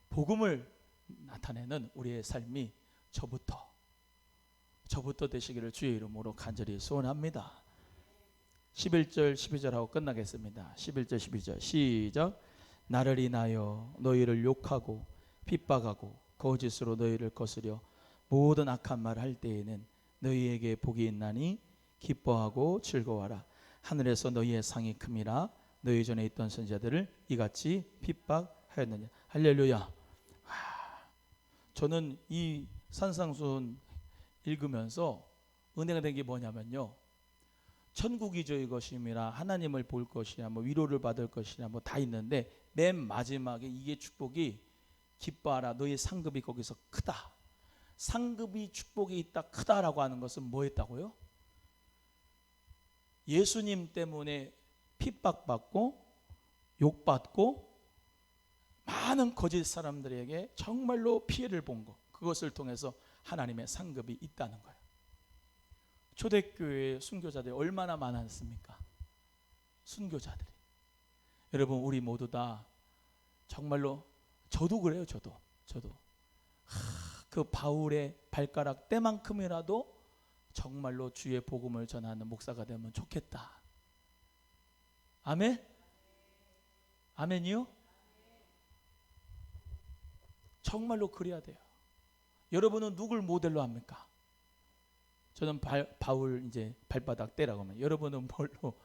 Speaker 1: 복음을 나타내는 우리의 삶이 저부터 되시기를 주의 이름으로 간절히 소원합니다. 11절 12절하고 끝나겠습니다. 11절 12절 시작. 나를 인하여 너희를 욕하고 핍박하고 거짓으로 너희를 거스려 모든 악한 말을 할 때에는 너희에게 복이 있나니 기뻐하고 즐거워하라. 하늘에서 너희의 상이 큼이라. 너희 전에 있던 선지자들을 이같이 핍박하였느냐. 할렐루야. 저는 이 산상수훈 읽으면서 은혜가 된 게 뭐냐면요, 천국이 저희 것임이라, 하나님을 볼 것이야, 뭐 위로를 받을 것이냐, 뭐 다 있는데 맨 마지막에 이게 축복이, 기뻐하라. 너희 상급이 거기서 크다. 상급이 축복이 있다, 크다라고 하는 것은 뭐였다고요? 예수님 때문에 핍박받고 욕받고 많은 거짓 사람들에게 정말로 피해를 본 것, 그것을 통해서 하나님의 상급이 있다는 거예요. 초대교회 순교자들이 얼마나 많았습니까? 순교자들이. 여러분, 우리 모두 다 정말로, 저도 그래요. 저도 그 바울의 발가락 때만큼이라도 정말로 주의 복음을 전하는 목사가 되면 좋겠다. 아멘? 아멘이요? 정말로 그래야 돼요. 여러분은 누굴 모델로 합니까? 저는 바울 이제 발바닥 떼라고 하면, 여러분은 뭘로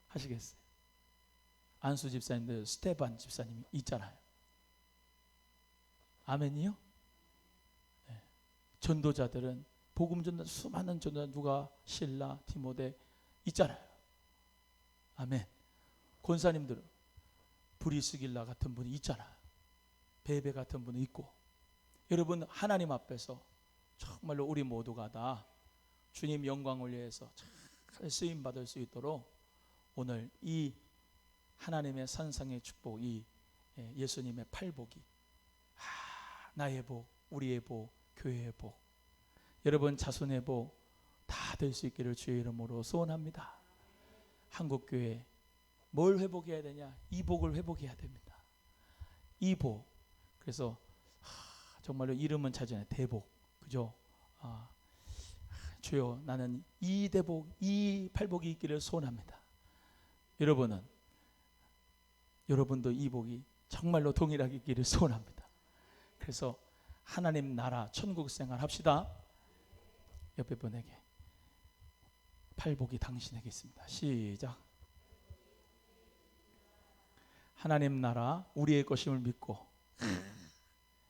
Speaker 1: 하시겠어요? 안수 집사님들, 스테반 집사님이 있잖아요. 아멘이요? 네. 전도자들은 복음 전도 수많은 전도자 누가 실라, 디모데 있잖아요. 아멘. 권사님들은 브리스길라 같은 분이 있잖아요. 베베 같은 분이 있고. 여러분 하나님 앞에서 정말로 우리 모두가 다 주님 영광을 위해서 잘 쓰임 받을 수 있도록 오늘 이 하나님의 산상의 축복, 이 예수님의 팔복이 나의 복, 우리의 복, 교회의 복, 여러분 자손의 복 다 될 수 있기를 주의 이름으로 소원합니다. 한국교회 뭘 회복해야 되냐? 이 복을 회복해야 됩니다. 이 복. 그래서 정말로 이름은 찾으네. 대복. 그죠? 주여 나는 이 대복, 이 팔복이 있기를 소원합니다. 여러분도 이 복이 정말로 동일하게 있기를 소원합니다. 그래서 하나님 나라 천국 생활 합시다. 옆에 분에게 팔복이 당신에게 있습니다. 시작. 하나님 나라 우리의 것임을 믿고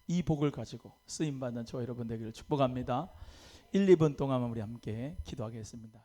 Speaker 1: 이 복을 가지고 쓰임받는 저 여러분 되기를 축복합니다. 1, 2분 동안 우리 함께 기도하겠습니다.